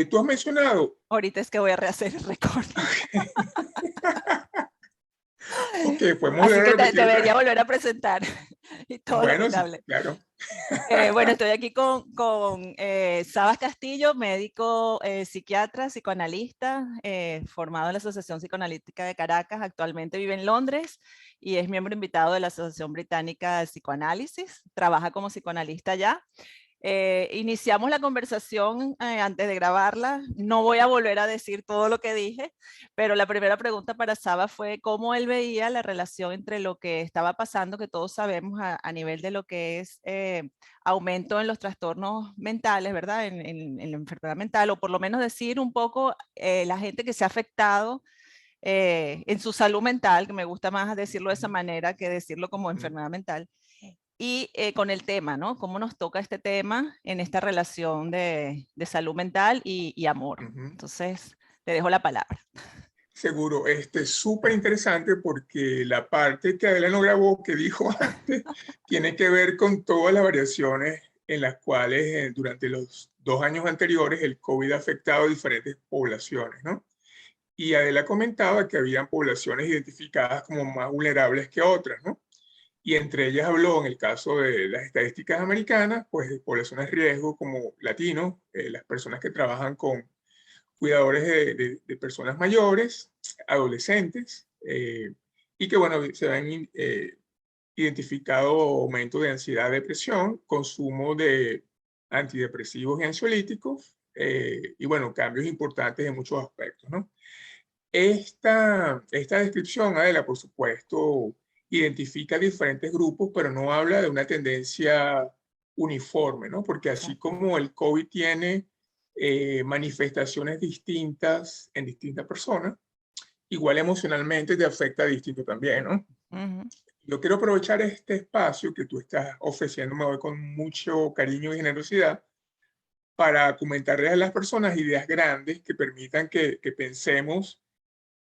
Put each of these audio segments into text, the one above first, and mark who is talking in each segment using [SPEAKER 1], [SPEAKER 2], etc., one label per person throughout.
[SPEAKER 1] Tú has mencionado,
[SPEAKER 2] Ahorita es que voy a rehacer el recording.
[SPEAKER 1] ok, podemos
[SPEAKER 2] Así
[SPEAKER 1] volver a
[SPEAKER 2] que
[SPEAKER 1] repetir otra
[SPEAKER 2] debería
[SPEAKER 1] vez.
[SPEAKER 2] volver a presentar y todo lo
[SPEAKER 1] Bueno,
[SPEAKER 2] que te
[SPEAKER 1] sí,
[SPEAKER 2] hablé.
[SPEAKER 1] claro.
[SPEAKER 2] Bueno, estoy aquí con Sabas Castillo, médico psiquiatra, psicoanalista, formado en la Asociación Psicoanalítica de Caracas. Actualmente vive en Londres y es miembro invitado de la Asociación Británica de Psicoanálisis. Trabaja como psicoanalista ya. Iniciamos la conversación antes de grabarla. No voy a volver a decir todo lo que dije, pero la primera pregunta para Saba fue cómo él veía la relación entre lo que estaba pasando, que todos sabemos a nivel de lo que es aumento en los trastornos mentales, ¿verdad? En la enfermedad mental, o por lo menos decir un poco la gente que se ha afectado en su salud mental, que me gusta más decirlo de esa manera que decirlo como enfermedad mental. Y con el tema, ¿no? ¿Cómo nos toca este tema en esta relación de salud mental y amor?
[SPEAKER 1] Ujú.
[SPEAKER 2] Entonces, te dejo la palabra.
[SPEAKER 1] Seguro, súper interesante porque la parte que Adela no grabó, que dijo antes, tiene que ver con todas las variaciones en las cuales durante los 2 años anteriores el COVID ha afectado a diferentes poblaciones, ¿no? Y Adela comentaba que habían poblaciones identificadas como más vulnerables que otras, ¿no? Y entre ellas habló, en el caso de las estadísticas americanas, pues de poblaciones de riesgo como latinos, las personas que trabajan con cuidadores de personas mayores, adolescentes, y que, bueno, se han identificado aumento de ansiedad, depresión, consumo de antidepresivos y ansiolíticos, y, bueno, cambios importantes en muchos aspectos, ¿no? Esta descripción, Adela, por supuesto, identifica diferentes grupos, pero no habla de una tendencia uniforme, ¿no? Porque así
[SPEAKER 2] Exacto.
[SPEAKER 1] como el COVID tiene manifestaciones distintas en distintas personas, igual emocionalmente te afecta distinto también, ¿no?
[SPEAKER 2] Ujú.
[SPEAKER 1] Yo quiero aprovechar este espacio que tú estás ofreciéndome hoy con mucho cariño y generosidad para comentarles a las personas ideas grandes que permitan que pensemos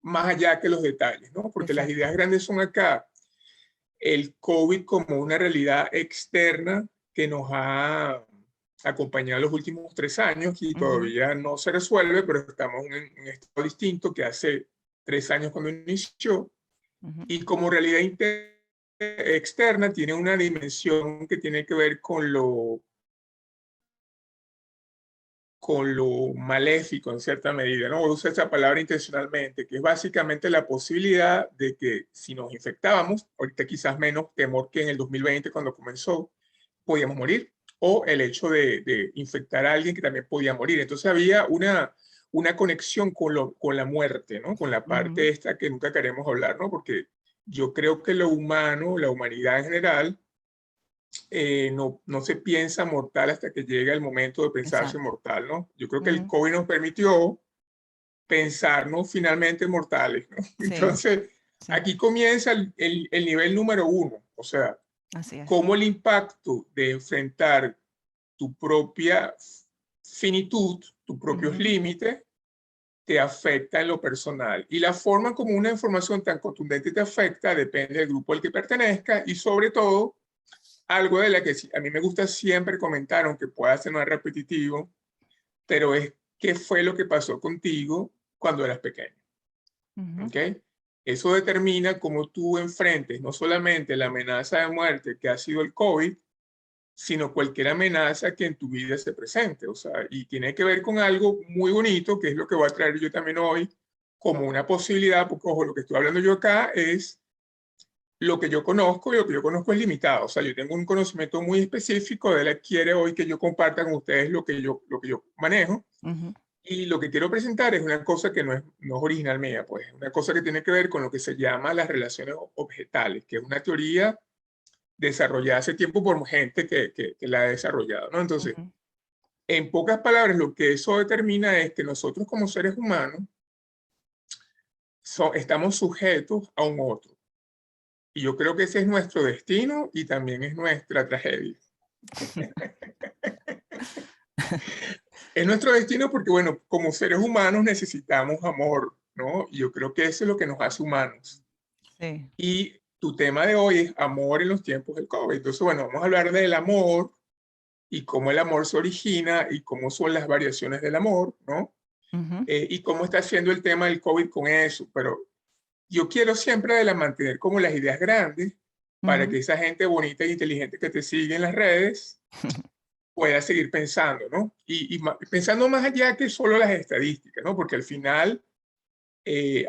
[SPEAKER 1] más allá que los detalles, ¿no? Porque las
[SPEAKER 2] Exacto.
[SPEAKER 1] ideas grandes son acá el COVID como una realidad externa que nos ha acompañado los últimos 3 años y
[SPEAKER 2] Ujú.
[SPEAKER 1] todavía no se resuelve, pero estamos en un estado distinto que hace 3 años cuando inició.
[SPEAKER 2] Ujú.
[SPEAKER 1] Y como realidad externa tiene una dimensión que tiene que ver con lo maléfico en cierta medida, ¿no? Usa esa palabra intencionalmente, que es básicamente la posibilidad de que si nos infectábamos, ahorita quizás menos temor que en el 2020 cuando comenzó, podíamos morir, o el hecho de infectar a alguien que también podía morir. Entonces había una conexión con la muerte, ¿no? Con la parte
[SPEAKER 2] Ujú.
[SPEAKER 1] esta que nunca queremos hablar, ¿no? Porque yo creo que lo humano, la humanidad en general, no se piensa mortal hasta que llega el momento de pensarse
[SPEAKER 2] Exacto.
[SPEAKER 1] mortal, ¿no? Yo creo que el
[SPEAKER 2] Ujú.
[SPEAKER 1] COVID nos permitió pensarnos finalmente mortales, ¿no?
[SPEAKER 2] Sí,
[SPEAKER 1] Entonces,
[SPEAKER 2] sí,
[SPEAKER 1] aquí comienza el nivel número uno, o sea,
[SPEAKER 2] así es.
[SPEAKER 1] cómo el impacto de enfrentar tu propia finitud, tus propios
[SPEAKER 2] Ujú.
[SPEAKER 1] límites, te afecta en lo personal. Y la forma como una información tan contundente te afecta depende del grupo al que pertenezca y sobre todo algo de la que a mí me gusta siempre comentar, aunque pueda ser más repetitivo, pero es qué fue lo que pasó contigo cuando eras pequeño.
[SPEAKER 2] Ujú.
[SPEAKER 1] ¿Ok? Eso determina cómo tú enfrentes no solamente la amenaza de muerte que ha sido el COVID, sino cualquier amenaza que en tu vida se presente. O sea, y tiene que ver con algo muy bonito, que es lo que voy a traer yo también hoy, como una posibilidad, porque ojo, lo que estoy hablando yo acá es lo que yo conozco y lo que yo conozco es limitado. O sea, yo tengo un conocimiento muy específico, de él quiere hoy que yo comparta con ustedes lo que yo manejo.
[SPEAKER 2] Ujú.
[SPEAKER 1] Y lo que quiero presentar es una cosa que no es original mía, pues, una cosa que tiene que ver con lo que se llama las relaciones objetales, que es una teoría desarrollada hace tiempo por gente que la ha desarrollado, ¿no? Entonces,
[SPEAKER 2] Ujú.
[SPEAKER 1] en pocas palabras, lo que eso determina es que nosotros como seres humanos estamos sujetos a un otro. Y yo creo que ese es nuestro destino y también es nuestra tragedia. Es nuestro destino porque, bueno, como seres humanos necesitamos amor, ¿no? Y yo creo que eso es lo que nos hace humanos.
[SPEAKER 2] Sí.
[SPEAKER 1] Y tu tema de hoy es amor en los tiempos del COVID. Entonces, bueno, vamos a hablar del amor y cómo el amor se origina y cómo son las variaciones del amor, ¿no?
[SPEAKER 2] Ujú,
[SPEAKER 1] Y cómo está haciendo el tema del COVID con eso, pero yo quiero siempre de la mantener como las ideas grandes para
[SPEAKER 2] ujú.
[SPEAKER 1] que esa gente bonita e inteligente que te sigue en las redes pueda seguir pensando, ¿no? Pensando más allá que solo las estadísticas, ¿no? Porque al final,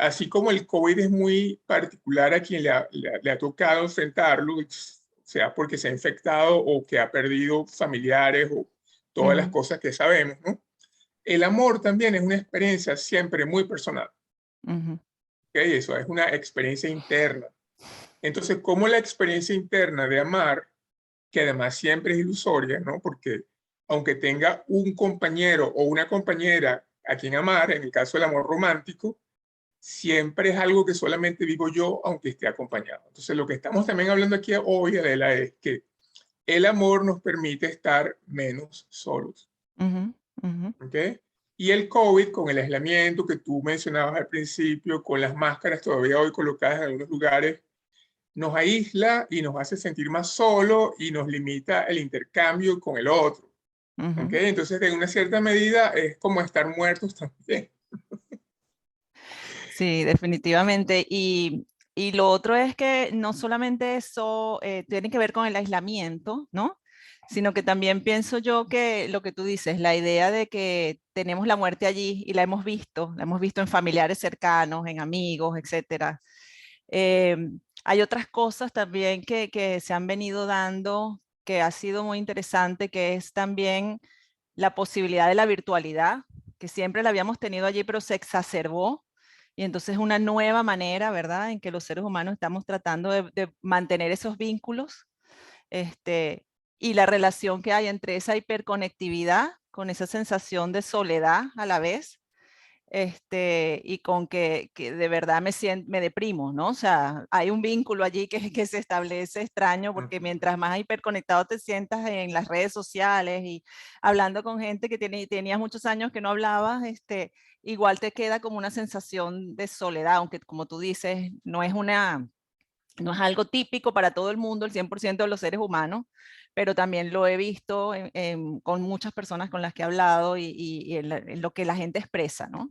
[SPEAKER 1] así como el COVID es muy particular a quien le ha tocado enfrentarlo, sea porque se ha infectado o que ha perdido familiares o todas las
[SPEAKER 2] Ujú,
[SPEAKER 1] cosas que sabemos, ¿no? El amor también es una experiencia siempre muy personal,
[SPEAKER 2] ujú,
[SPEAKER 1] ¿ok? Eso es una experiencia interna. Entonces, ¿cómo la experiencia interna de amar, que además siempre es ilusoria, ¿no? Porque aunque tenga un compañero o una compañera a quien amar, en el caso del amor romántico, siempre es algo que solamente vivo yo, aunque esté acompañado. Entonces, lo que estamos también hablando aquí hoy, Adela, es que el amor nos permite estar menos solos,
[SPEAKER 2] ujú, ujú.
[SPEAKER 1] ¿ok? Y el COVID, con el aislamiento que tú mencionabas al principio, con las máscaras todavía hoy colocadas en algunos lugares, nos aísla y nos hace sentir más solo y nos limita el intercambio con el otro. ¿Ok?
[SPEAKER 2] Ujú.
[SPEAKER 1] Entonces, en una cierta medida, es como estar muertos también.
[SPEAKER 2] Sí, definitivamente. Y lo otro es que no solamente eso tiene que ver con el aislamiento, ¿no? Sino que también pienso yo que lo que tú dices, la idea de que tenemos la muerte allí y la hemos visto en familiares cercanos, en amigos, etcétera. Eh, Hay otras cosas también que se han venido dando que ha sido muy interesante, que es también la posibilidad de la virtualidad, que siempre la habíamos tenido allí, pero se exacerbó. Y entonces una nueva manera, ¿verdad?, en que los seres humanos estamos tratando de mantener esos vínculos, este, y la relación que hay entre esa hiperconectividad con esa sensación de soledad a la vez, y con que de verdad me deprimo, ¿no? O sea, hay un vínculo allí que se establece extraño porque
[SPEAKER 1] Ujú.
[SPEAKER 2] mientras más hiperconectado te sientas en las redes sociales y hablando con gente que tenías muchos años que no hablabas, igual te queda como una sensación de soledad, aunque como tú dices, no es algo típico para todo el mundo, el 100% de los seres humanos, pero también lo he visto con muchas personas con las que he hablado y en lo que la gente expresa, ¿no?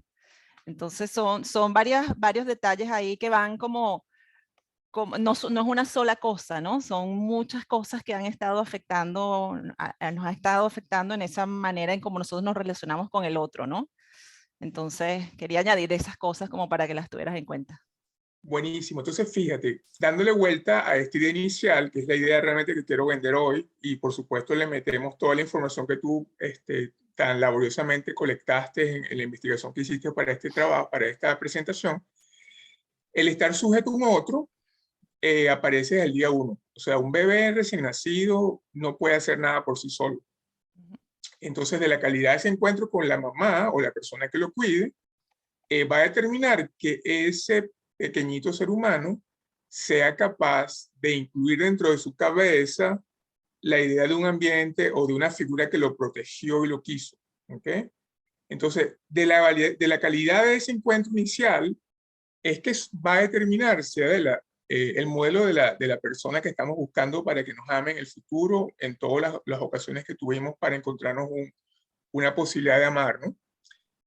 [SPEAKER 2] Entonces son varios detalles ahí que van como no es una sola cosa, ¿no? Son muchas cosas que han estado afectando, nos ha estado afectando en esa manera en cómo nosotros nos relacionamos con el otro, ¿no? Entonces quería añadir esas cosas como para que las tuvieras en cuenta.
[SPEAKER 1] Buenísimo. Entonces, fíjate, dándole vuelta a esta idea inicial, que es la idea realmente que quiero vender hoy, y por supuesto le metemos toda la información que tú tan laboriosamente colectaste en la investigación que hiciste para este trabajo, para esta presentación, el estar sujeto a un otro aparece desde el día uno. O sea, un bebé recién nacido no puede hacer nada por sí solo. Entonces, de la calidad de ese encuentro con la mamá o la persona que lo cuide, va a determinar que ese pequeñito ser humano sea capaz de incluir dentro de su cabeza la idea de un ambiente o de una figura que lo protegió y lo quiso. ¿Ok? Entonces, de la calidad de ese encuentro inicial es que va a determinarse el modelo de la persona que estamos buscando para que nos ame en el futuro, en todas las ocasiones que tuvimos para encontrarnos una posibilidad de amar, ¿no?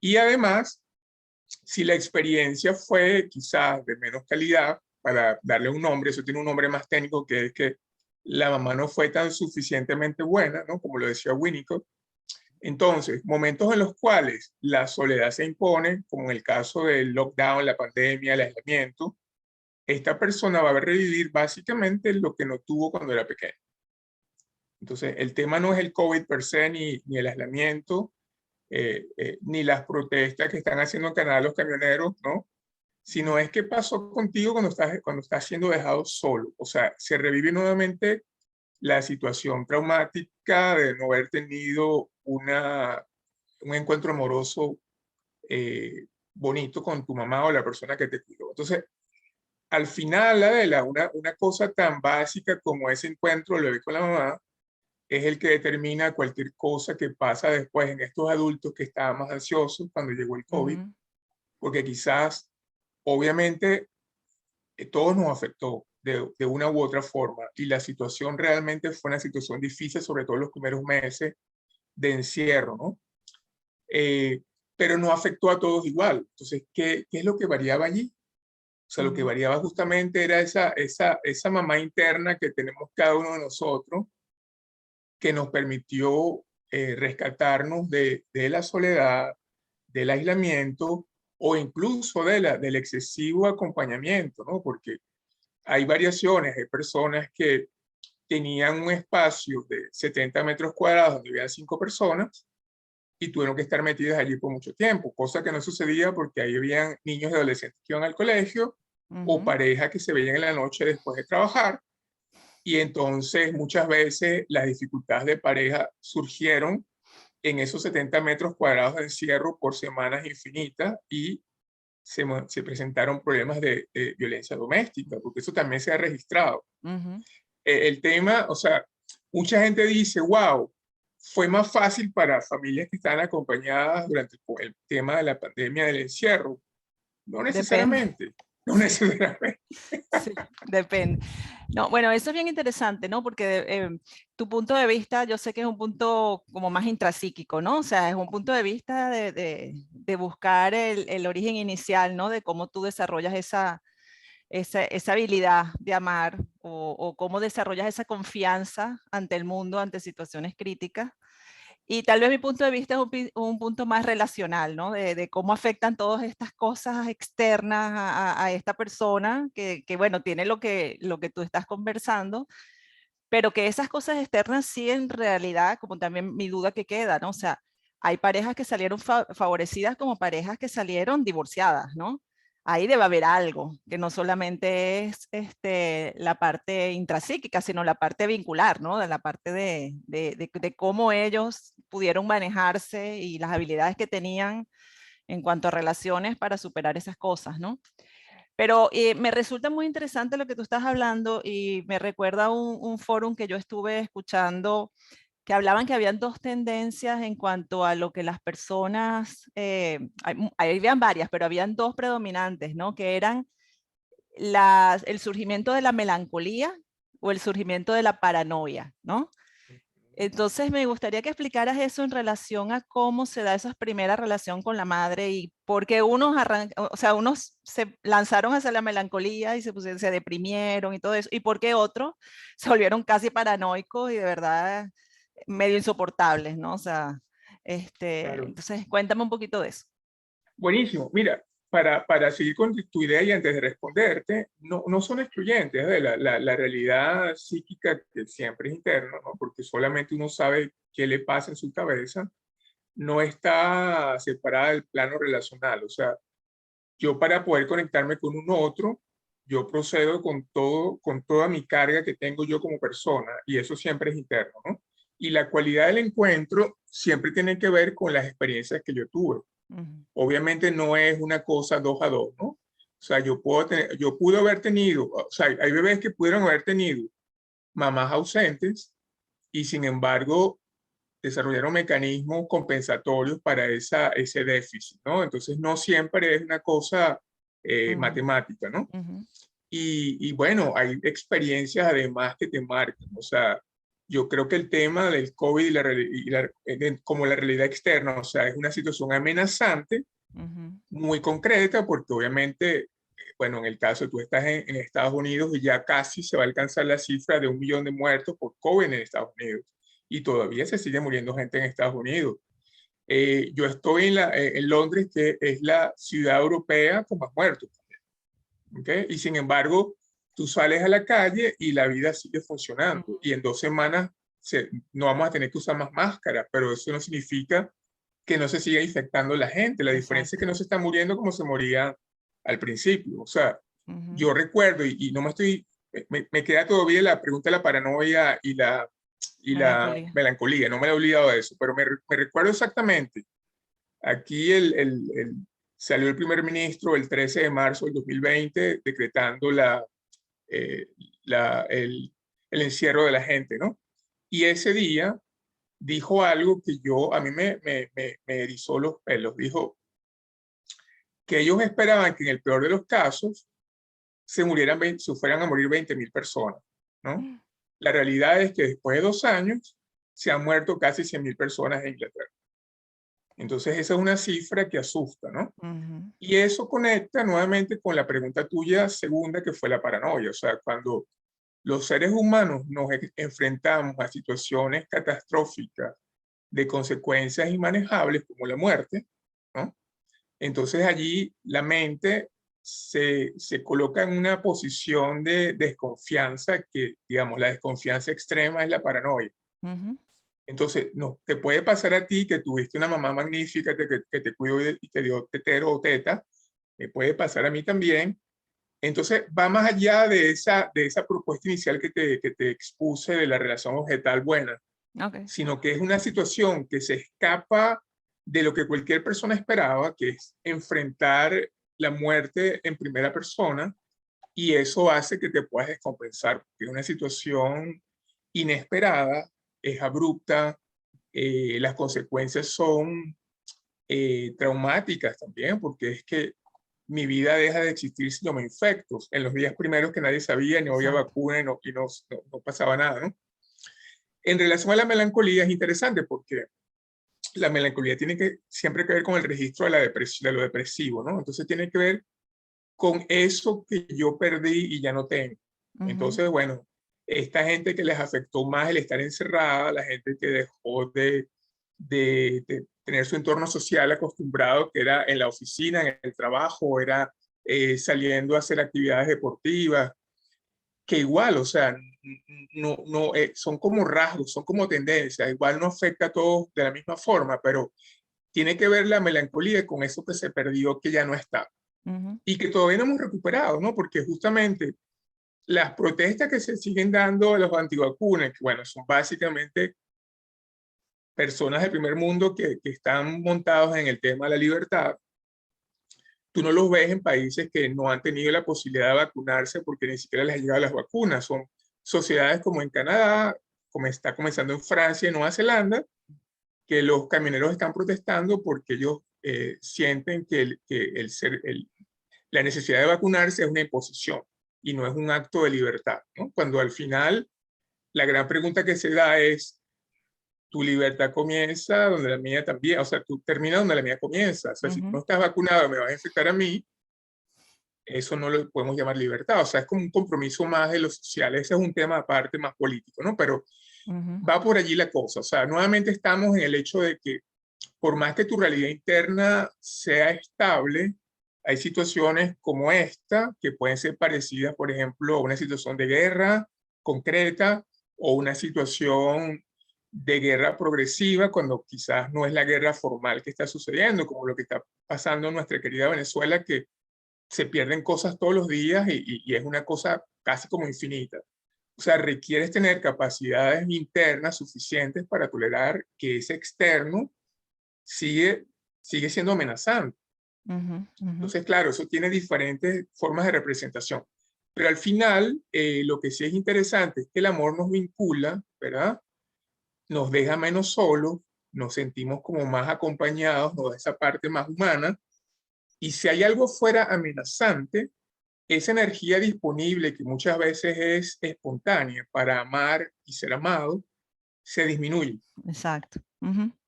[SPEAKER 1] Y además, si la experiencia fue quizás de menos calidad, para darle un nombre, eso tiene un nombre más técnico, que es que la mamá no fue tan suficientemente buena, ¿no? Como lo decía Winnicott. Entonces, momentos en los cuales la soledad se impone, como en el caso del lockdown, la pandemia, el aislamiento, esta persona va a revivir básicamente lo que no tuvo cuando era pequeño. Entonces, el tema no es el COVID per se, ni el aislamiento, ni las protestas que están haciendo en Canadá los camioneros, ¿no? Sino es qué pasó contigo cuando estás siendo dejado solo. O sea, se revive nuevamente la situación traumática de no haber tenido un encuentro amoroso bonito con tu mamá o la persona que te cuidó. Entonces, al final, Adela, una cosa tan básica como ese encuentro lo vi con la mamá es el que determina cualquier cosa que pasa después en estos adultos que estaban más ansiosos cuando llegó el COVID,
[SPEAKER 2] Ujú,
[SPEAKER 1] porque quizás, obviamente, todos nos afectó de una u otra forma. Y la situación realmente fue una situación difícil, sobre todo en los primeros meses de encierro, ¿no? Pero no afectó a todos igual. Entonces, ¿qué es lo que variaba allí? O sea, lo que variaba justamente era esa mamá interna que tenemos cada uno de nosotros, que nos permitió rescatarnos de la soledad, del aislamiento o incluso del excesivo acompañamiento, ¿no? Porque hay variaciones, hay personas que tenían un espacio de 70 metros cuadrados donde vivían 5 personas y tuvieron que estar metidas allí por mucho tiempo, cosa que no sucedía porque ahí habían niños y adolescentes que iban al colegio o parejas que se veían en la noche después de trabajar, y entonces muchas veces las dificultades de pareja surgieron en esos 70 metros cuadrados de encierro por semanas infinitas, y se presentaron problemas de violencia doméstica, porque eso también se ha registrado. El tema, o sea, mucha gente dice, wow, fue más fácil para familias que están acompañadas durante el tema de la pandemia del encierro. No
[SPEAKER 2] Depende.
[SPEAKER 1] necesariamente, no necesariamente.
[SPEAKER 2] Sí, depende. No, bueno, eso es bien interesante, ¿no? Porque tu punto de vista, yo sé que es un punto como más intrapsíquico, ¿no? O sea, es un punto de vista de buscar el origen inicial, ¿no? De cómo tú desarrollas esa habilidad de amar o cómo desarrollas esa confianza ante el mundo, ante situaciones críticas. Y tal vez mi punto de vista es un punto más relacional, ¿no? De cómo afectan todas estas cosas externas a esta persona que, bueno, tiene lo que tú estás conversando, pero que esas cosas externas sí en realidad, como también mi duda que queda, ¿no? O sea, hay parejas que salieron favorecidas como parejas que salieron divorciadas, ¿no? Ahí debe haber algo, que no solamente es la parte intrapsíquica, sino la parte vincular, ¿no? De la parte de cómo ellos pudieron manejarse y las habilidades que tenían en cuanto a relaciones para superar esas cosas, ¿no? Pero me resulta muy interesante lo que tú estás hablando y me recuerda un fórum que yo estuve escuchando que hablaban que habían dos tendencias en cuanto a lo que las personas, habían varias, pero habían dos predominantes, ¿no? Que eran el surgimiento de la melancolía o el surgimiento de la paranoia, ¿no? Entonces me gustaría que explicaras eso en relación a cómo se da esa primera relación con la madre y por qué o sea, unos se lanzaron hacia la melancolía y se deprimieron y todo eso, y por qué otros se volvieron casi paranoicos y de verdad medio insoportables, ¿no? O sea,
[SPEAKER 1] Claro.
[SPEAKER 2] entonces cuéntame un poquito de eso.
[SPEAKER 1] Buenísimo. Mira, para seguir con tu idea y antes de responderte, no son excluyentes, ¿eh? La realidad psíquica, que siempre es interna, ¿no? Porque solamente uno sabe qué le pasa en su cabeza, no está separada del plano relacional. O sea, yo para poder conectarme con un otro, yo procedo con toda mi carga que tengo yo como persona, y eso siempre es interno, ¿no? Y la cualidad del encuentro siempre tiene que ver con las experiencias que yo tuve. Obviamente no es una cosa 2 a 2, ¿no? O sea, yo pude haber tenido, o sea, hay bebés que pudieron haber tenido mamás ausentes y sin embargo desarrollaron mecanismos compensatorios para ese déficit, ¿no? Entonces no siempre es una cosa matemática, ¿no? Y bueno, hay experiencias además que te marcan. O sea, yo creo que el tema del COVID como la realidad externa, o sea, es una situación amenazante, muy concreta, porque obviamente, bueno, en el caso tú estás en Estados Unidos y ya casi se va a alcanzar la cifra de 1 millón de muertos por COVID en Estados Unidos. Y todavía se sigue muriendo gente en Estados Unidos. Yo estoy en Londres, que es la ciudad europea con más muertos. ¿Okay? Y sin embargo, tú sales a la calle y la vida sigue funcionando. Y en 2 semanas no vamos a tener que usar más máscaras, pero eso no significa que no se siga infectando la gente. La diferencia es que no se está muriendo como se moría al principio. O sea, yo recuerdo, y no me queda todavía la pregunta de la paranoia y la
[SPEAKER 2] Melancolía.
[SPEAKER 1] melancolía, no me he olvidado de eso, pero me recuerdo exactamente. Aquí salió el primer ministro el 13 de marzo del 2020 decretando eh, el encierro de la gente, ¿no? Y ese día dijo algo que a mí me erizó los pelos. Dijo que ellos esperaban que en el peor de los casos se fueran a morir 20.000 personas, ¿no? La realidad es que después de 2 años se han muerto casi 100.000 personas en Inglaterra. Entonces esa es una cifra que asusta, ¿no? Y eso conecta nuevamente con la pregunta tuya segunda, que fue la paranoia. O sea, cuando los seres humanos nos enfrentamos a situaciones catastróficas de consecuencias inmanejables como la muerte, ¿no? Entonces allí la mente se coloca en una posición de desconfianza que, digamos, la desconfianza extrema es la paranoia. Entonces, no, te puede pasar a ti que tuviste una mamá magnífica que te cuidó y te dio tetero o teta, me puede pasar a mí también. Entonces, va más allá de esa propuesta inicial que te expuse de la relación objetal buena, sino que es una situación que se escapa de lo que cualquier persona esperaba, que es enfrentar la muerte en primera persona, y eso hace que te puedas descompensar, porque es una situación inesperada, es abrupta, las consecuencias son traumáticas también, porque es que mi vida deja de existir si no me infecto. En los días primeros que nadie sabía, no había vacuna y no pasaba nada, ¿no? En relación a la melancolía es interesante porque la melancolía tiene siempre que ver con el registro de lo depresivo, ¿no? Entonces tiene que ver con eso que yo perdí y ya no tengo. Entonces, bueno, esta gente que les afectó más el estar encerrada, la gente que dejó de tener su entorno social acostumbrado, que era en la oficina, en el trabajo, era saliendo a hacer actividades deportivas, que igual, o sea, no, son como rasgos, son como tendencias, igual no afecta a todos de la misma forma, pero tiene que ver la melancolía con eso que se perdió, que ya no está. Y que todavía no hemos recuperado, ¿no? Porque justamente las protestas que se siguen dando a los antivacunas, que bueno, son básicamente personas del primer mundo que están montados en el tema de la libertad, tú no los ves en países que no han tenido la posibilidad de vacunarse porque ni siquiera les han llegado las vacunas. Son sociedades como en Canadá, como está comenzando en Francia y Nueva Zelanda, que los camioneros están protestando porque ellos sienten que la necesidad de vacunarse es una imposición y no es un acto de libertad, ¿no? Cuando al final la gran pregunta que se da es, tu libertad comienza donde la mía también, o sea, tú terminas donde la mía comienza. O sea, si tú no estás vacunado, me vas a infectar a mí, eso no lo podemos llamar libertad. O sea, es como un compromiso más de lo social. Ese es un tema aparte, más político, ¿no? Pero va por allí la cosa. O sea, nuevamente estamos en el hecho de que por más que tu realidad interna sea estable, hay situaciones como esta que pueden ser parecidas, por ejemplo, a una situación de guerra concreta o una situación de guerra progresiva, cuando quizás no es la guerra formal que está sucediendo, como lo que está pasando en nuestra querida Venezuela, que se pierden cosas todos los días y es una cosa casi como infinita. O sea, requieres tener capacidades internas suficientes para tolerar que ese externo sigue siendo amenazante. Entonces, claro, eso tiene diferentes formas de representación. Pero al final, lo que sí es interesante es que el amor nos vincula, ¿verdad? Nos deja menos solos, nos sentimos como más acompañados, nos da esa parte más humana. Y si hay algo fuera amenazante, esa energía disponible que muchas veces es espontánea para amar y ser amado, se disminuye.
[SPEAKER 2] Exacto.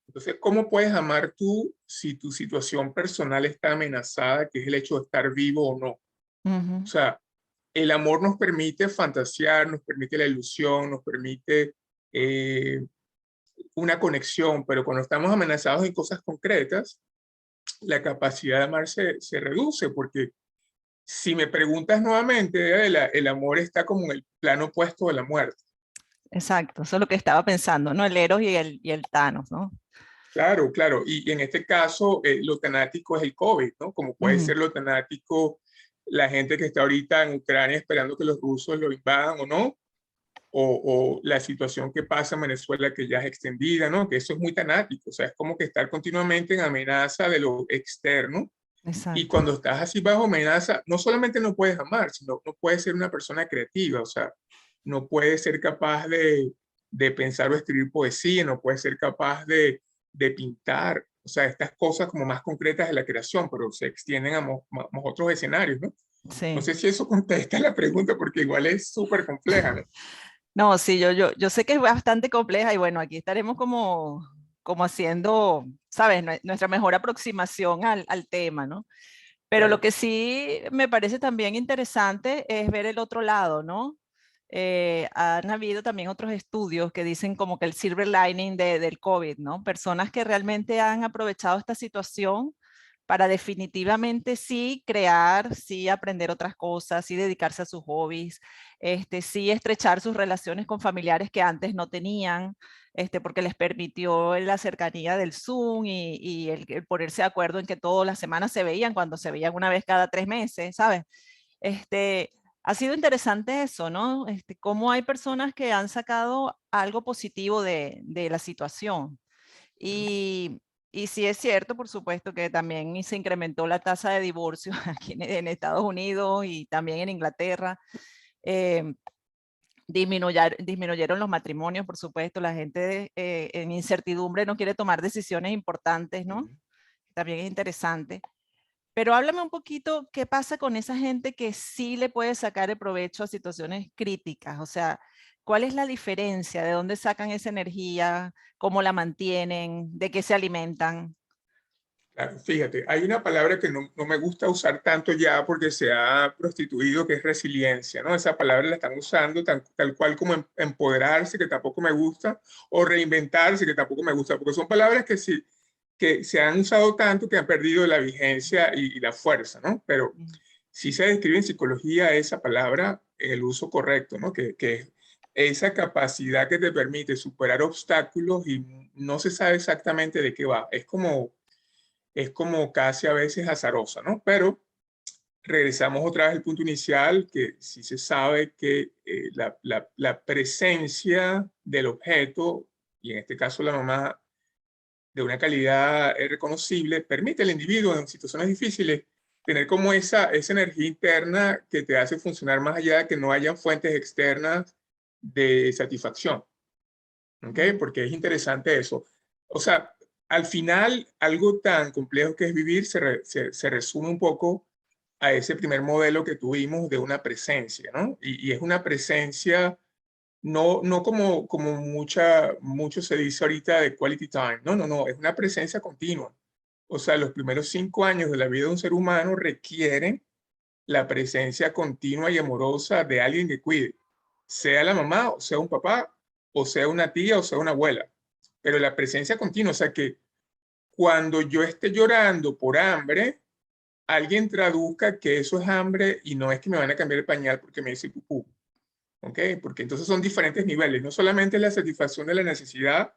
[SPEAKER 1] Entonces, ¿cómo puedes amar tú si tu situación personal está amenazada, que es el hecho de estar vivo o no? O sea, el amor nos permite fantasear, nos permite la ilusión, nos permite una conexión, pero cuando estamos amenazados en cosas concretas, la capacidad de amar se reduce, porque si me preguntas nuevamente, Adela, el amor está como en el plano opuesto de la muerte.
[SPEAKER 2] Exacto, eso es lo que estaba pensando, ¿no? El Eros y el Thanos, ¿no?
[SPEAKER 1] Claro, claro. Y en este caso, lo temático es el COVID, ¿no? Como puede ser lo temático la gente que está ahorita en Ucrania esperando que los rusos lo invadan o no, o la situación que pasa en Venezuela que ya es extendida, ¿no? Que eso es muy temático, o sea, es como que estar continuamente en amenaza de lo externo. Y
[SPEAKER 2] Exacto.
[SPEAKER 1] cuando estás así bajo amenaza, no solamente no puedes amar, sino no puedes ser una persona creativa, o sea, no puedes ser capaz de pensar o escribir poesía, no puedes ser capaz de pintar, o sea, estas cosas como más concretas de la creación, pero se extienden a otros escenarios, ¿no? No
[SPEAKER 2] Sí.
[SPEAKER 1] sé si eso contesta la pregunta porque igual es súper compleja, ¿no?
[SPEAKER 2] No, sí, yo sé que es bastante compleja y bueno, aquí estaremos como haciendo, ¿sabes? Nuestra mejor aproximación al tema, ¿no? Pero lo
[SPEAKER 1] Claro.
[SPEAKER 2] que sí me parece también interesante es ver el otro lado, ¿no? Han habido también otros estudios que dicen como que el silver lining del COVID, ¿no? Personas que realmente han aprovechado esta situación para definitivamente sí crear, sí aprender otras cosas, sí dedicarse a sus hobbies, sí estrechar sus relaciones con familiares que antes no tenían, porque les permitió la cercanía del Zoom y el ponerse de acuerdo en que todas las semanas se veían cuando se veían una vez cada 3 meses, ¿sabes? Este, ha sido interesante eso, ¿no? Cómo hay personas que han sacado algo positivo de la situación.
[SPEAKER 1] Ujú.
[SPEAKER 2] Y sí es cierto, por supuesto, que también se incrementó la tasa de divorcio aquí en Estados Unidos y también en Inglaterra. Eh, disminuyeron los matrimonios, por supuesto. La gente en incertidumbre no quiere tomar decisiones importantes, ¿no?
[SPEAKER 1] Ujú.
[SPEAKER 2] También es interesante. Pero háblame un poquito, ¿qué pasa con esa gente que sí le puede sacar el provecho a situaciones críticas? O sea, ¿cuál es la diferencia? ¿De dónde sacan esa energía? ¿Cómo la mantienen? ¿De qué se alimentan?
[SPEAKER 1] Claro, fíjate, hay una palabra que no me gusta usar tanto ya porque se ha prostituido, que es resiliencia, ¿no? Esa palabra la están usando tal cual como empoderarse, que tampoco me gusta, o reinventarse, que tampoco me gusta, porque son palabras que sí, que se han usado tanto que han perdido la vigencia y la fuerza, ¿no? Pero
[SPEAKER 2] Mm.
[SPEAKER 1] sí se describe en psicología esa palabra en el uso correcto, ¿no? Que es esa capacidad que te permite superar obstáculos y no se sabe exactamente de qué va. Es como casi a veces azarosa, ¿no? Pero regresamos otra vez al punto inicial, que sí se sabe que la presencia del objeto, y en este caso la mamá, de una calidad reconocible, permite al individuo en situaciones difíciles tener como esa energía interna que te hace funcionar más allá de que no hayan fuentes externas de satisfacción. ¿Ok?
[SPEAKER 2] Mm.
[SPEAKER 1] Porque es interesante eso. O sea, al final, algo tan complejo que es vivir se resume un poco a ese primer modelo que tuvimos de una presencia, ¿no? Y es una presencia, no como mucho se dice ahorita de quality time, no, es una presencia continua. O sea, los primeros 5 años de la vida de un ser humano requieren la presencia continua y amorosa de alguien que cuide, sea la mamá, o sea un papá, o sea una tía, o sea una abuela. Pero la presencia continua, o sea que cuando yo esté llorando por hambre, alguien traduzca que eso es hambre y no es que me van a cambiar el pañal porque me hice pupú. ¿Ok? Porque entonces son diferentes niveles, no solamente la satisfacción de la necesidad,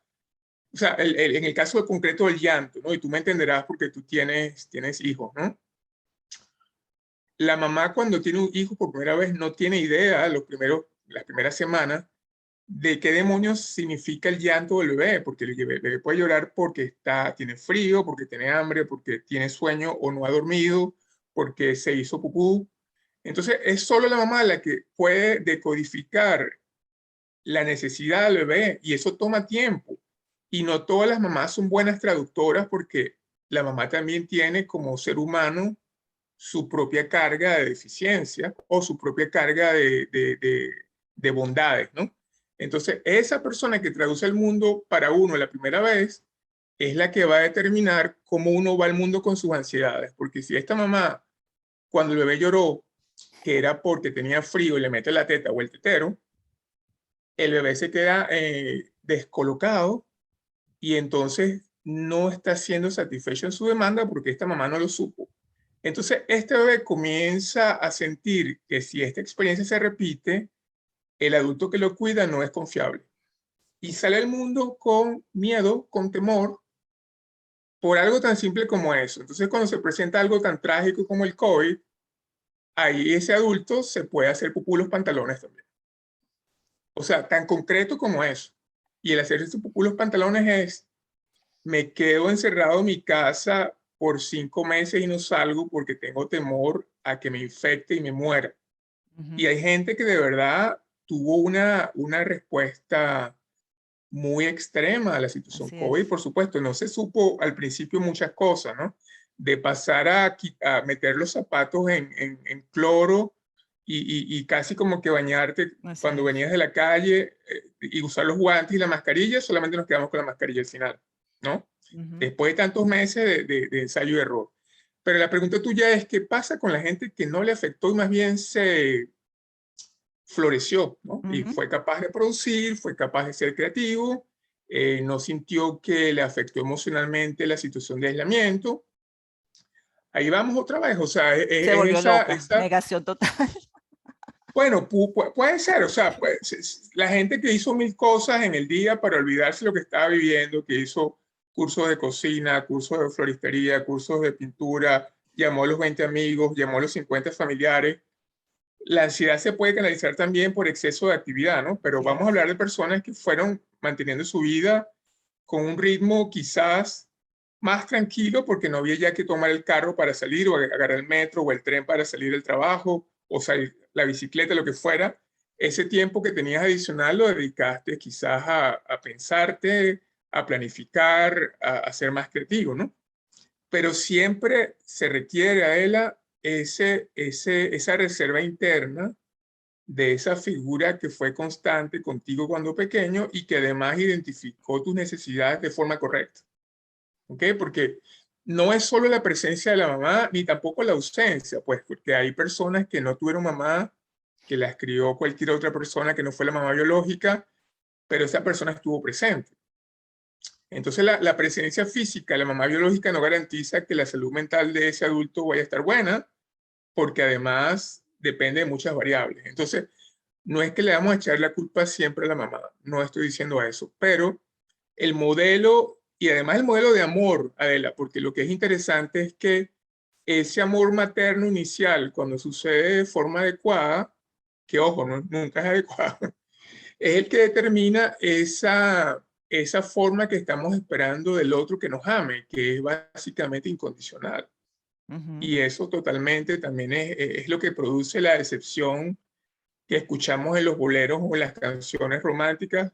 [SPEAKER 1] o sea, en el caso concreto del llanto, ¿no? Y tú me entenderás porque tú tienes hijos, ¿no? La mamá cuando tiene un hijo por primera vez no tiene idea las primeras semanas de qué demonios significa el llanto del bebé, porque el bebé puede llorar porque tiene frío, porque tiene hambre, porque tiene sueño o no ha dormido, porque se hizo pupú. Entonces es solo la mamá la que puede decodificar la necesidad del bebé y eso toma tiempo. Y no todas las mamás son buenas traductoras porque la mamá también tiene como ser humano su propia carga de deficiencia o su propia carga de bondades, ¿no? Entonces, esa persona que traduce el mundo para uno la primera vez es la que va a determinar cómo uno va al mundo con sus ansiedades. Porque si esta mamá, cuando el bebé lloró, que era porque tenía frío y le mete la teta o el tetero, el bebé se queda descolocado y entonces no está siendo satisfecho en su demanda porque esta mamá no lo supo. Entonces, este bebé comienza a sentir que si esta experiencia se repite, el adulto que lo cuida no es confiable. Y sale al mundo con miedo, con temor, por algo tan simple como eso. Entonces, cuando se presenta algo tan trágico como el COVID, ahí ese adulto se puede hacer pupú los pantalones también. O sea, tan concreto como eso. Y el hacerse pupú los pantalones es, me quedo encerrado en mi casa por 5 meses y no salgo porque tengo temor a que me infecte y me muera. Y
[SPEAKER 2] Ujú.
[SPEAKER 1] hay gente que de verdad tuvo una respuesta muy extrema a la situación
[SPEAKER 2] Así
[SPEAKER 1] COVID,
[SPEAKER 2] es.
[SPEAKER 1] por supuesto. No se supo al principio muchas cosas, ¿no? de pasar a meter los zapatos en cloro y casi como que bañarte cuando
[SPEAKER 2] Exacto.
[SPEAKER 1] venías de la calle y usar los guantes y la mascarilla, solamente nos quedamos con la mascarilla al final, ¿no?
[SPEAKER 2] Ujú,
[SPEAKER 1] Después de tantos meses de ensayo y error. Pero la pregunta tuya es, ¿qué pasa con la gente que no le afectó y más bien se floreció, ¿no? Y
[SPEAKER 2] ujú.
[SPEAKER 1] fue capaz de producir, fue capaz de ser creativo, no sintió que le afectó emocionalmente la situación de aislamiento? Ahí vamos otra vez, o sea,
[SPEAKER 2] Se volvió loco,
[SPEAKER 1] esa
[SPEAKER 2] negación total.
[SPEAKER 1] bueno, puede ser, o sea, la gente que hizo mil cosas en el día para olvidarse lo que estaba viviendo, que hizo cursos de cocina, cursos de floristería, cursos de pintura, llamó a los 20 amigos, llamó a los 50 familiares. La ansiedad se puede canalizar también por exceso de actividad, ¿no? Pero
[SPEAKER 2] Así
[SPEAKER 1] vamos a
[SPEAKER 2] es.
[SPEAKER 1] hablar de personas que fueron manteniendo su vida con un ritmo quizás más tranquilo porque no había ya que tomar el carro para salir o agarrar el metro o el tren para salir del trabajo o salir la bicicleta, lo que fuera. Ese tiempo que tenías adicional lo dedicaste quizás a pensarte, a planificar, a ser más creativo, ¿no? Pero siempre se requiere, Adela, esa reserva interna de esa figura que fue constante contigo cuando pequeño y que además identificó tus necesidades de forma correcta. ¿Ok? Porque no es solo la presencia de la mamá ni tampoco la ausencia, pues porque hay personas que no tuvieron mamá, que las crió cualquier otra persona que no fue la mamá biológica, pero esa persona estuvo presente. Entonces la presencia física de la mamá biológica no garantiza que la salud mental de ese adulto vaya a estar buena, porque además depende de muchas variables. Entonces, no es que le vamos a echar la culpa siempre a la mamá, no estoy diciendo eso, pero el modelo, y además el modelo de amor, Adela, porque lo que es interesante es que ese amor materno inicial, cuando sucede de forma adecuada, que ojo, nunca es adecuado, es el que determina esa forma que estamos esperando del otro que nos ame, que es básicamente incondicional.
[SPEAKER 2] Ujú,
[SPEAKER 1] Y eso totalmente también es lo que produce la decepción que escuchamos en los boleros o en las canciones románticas,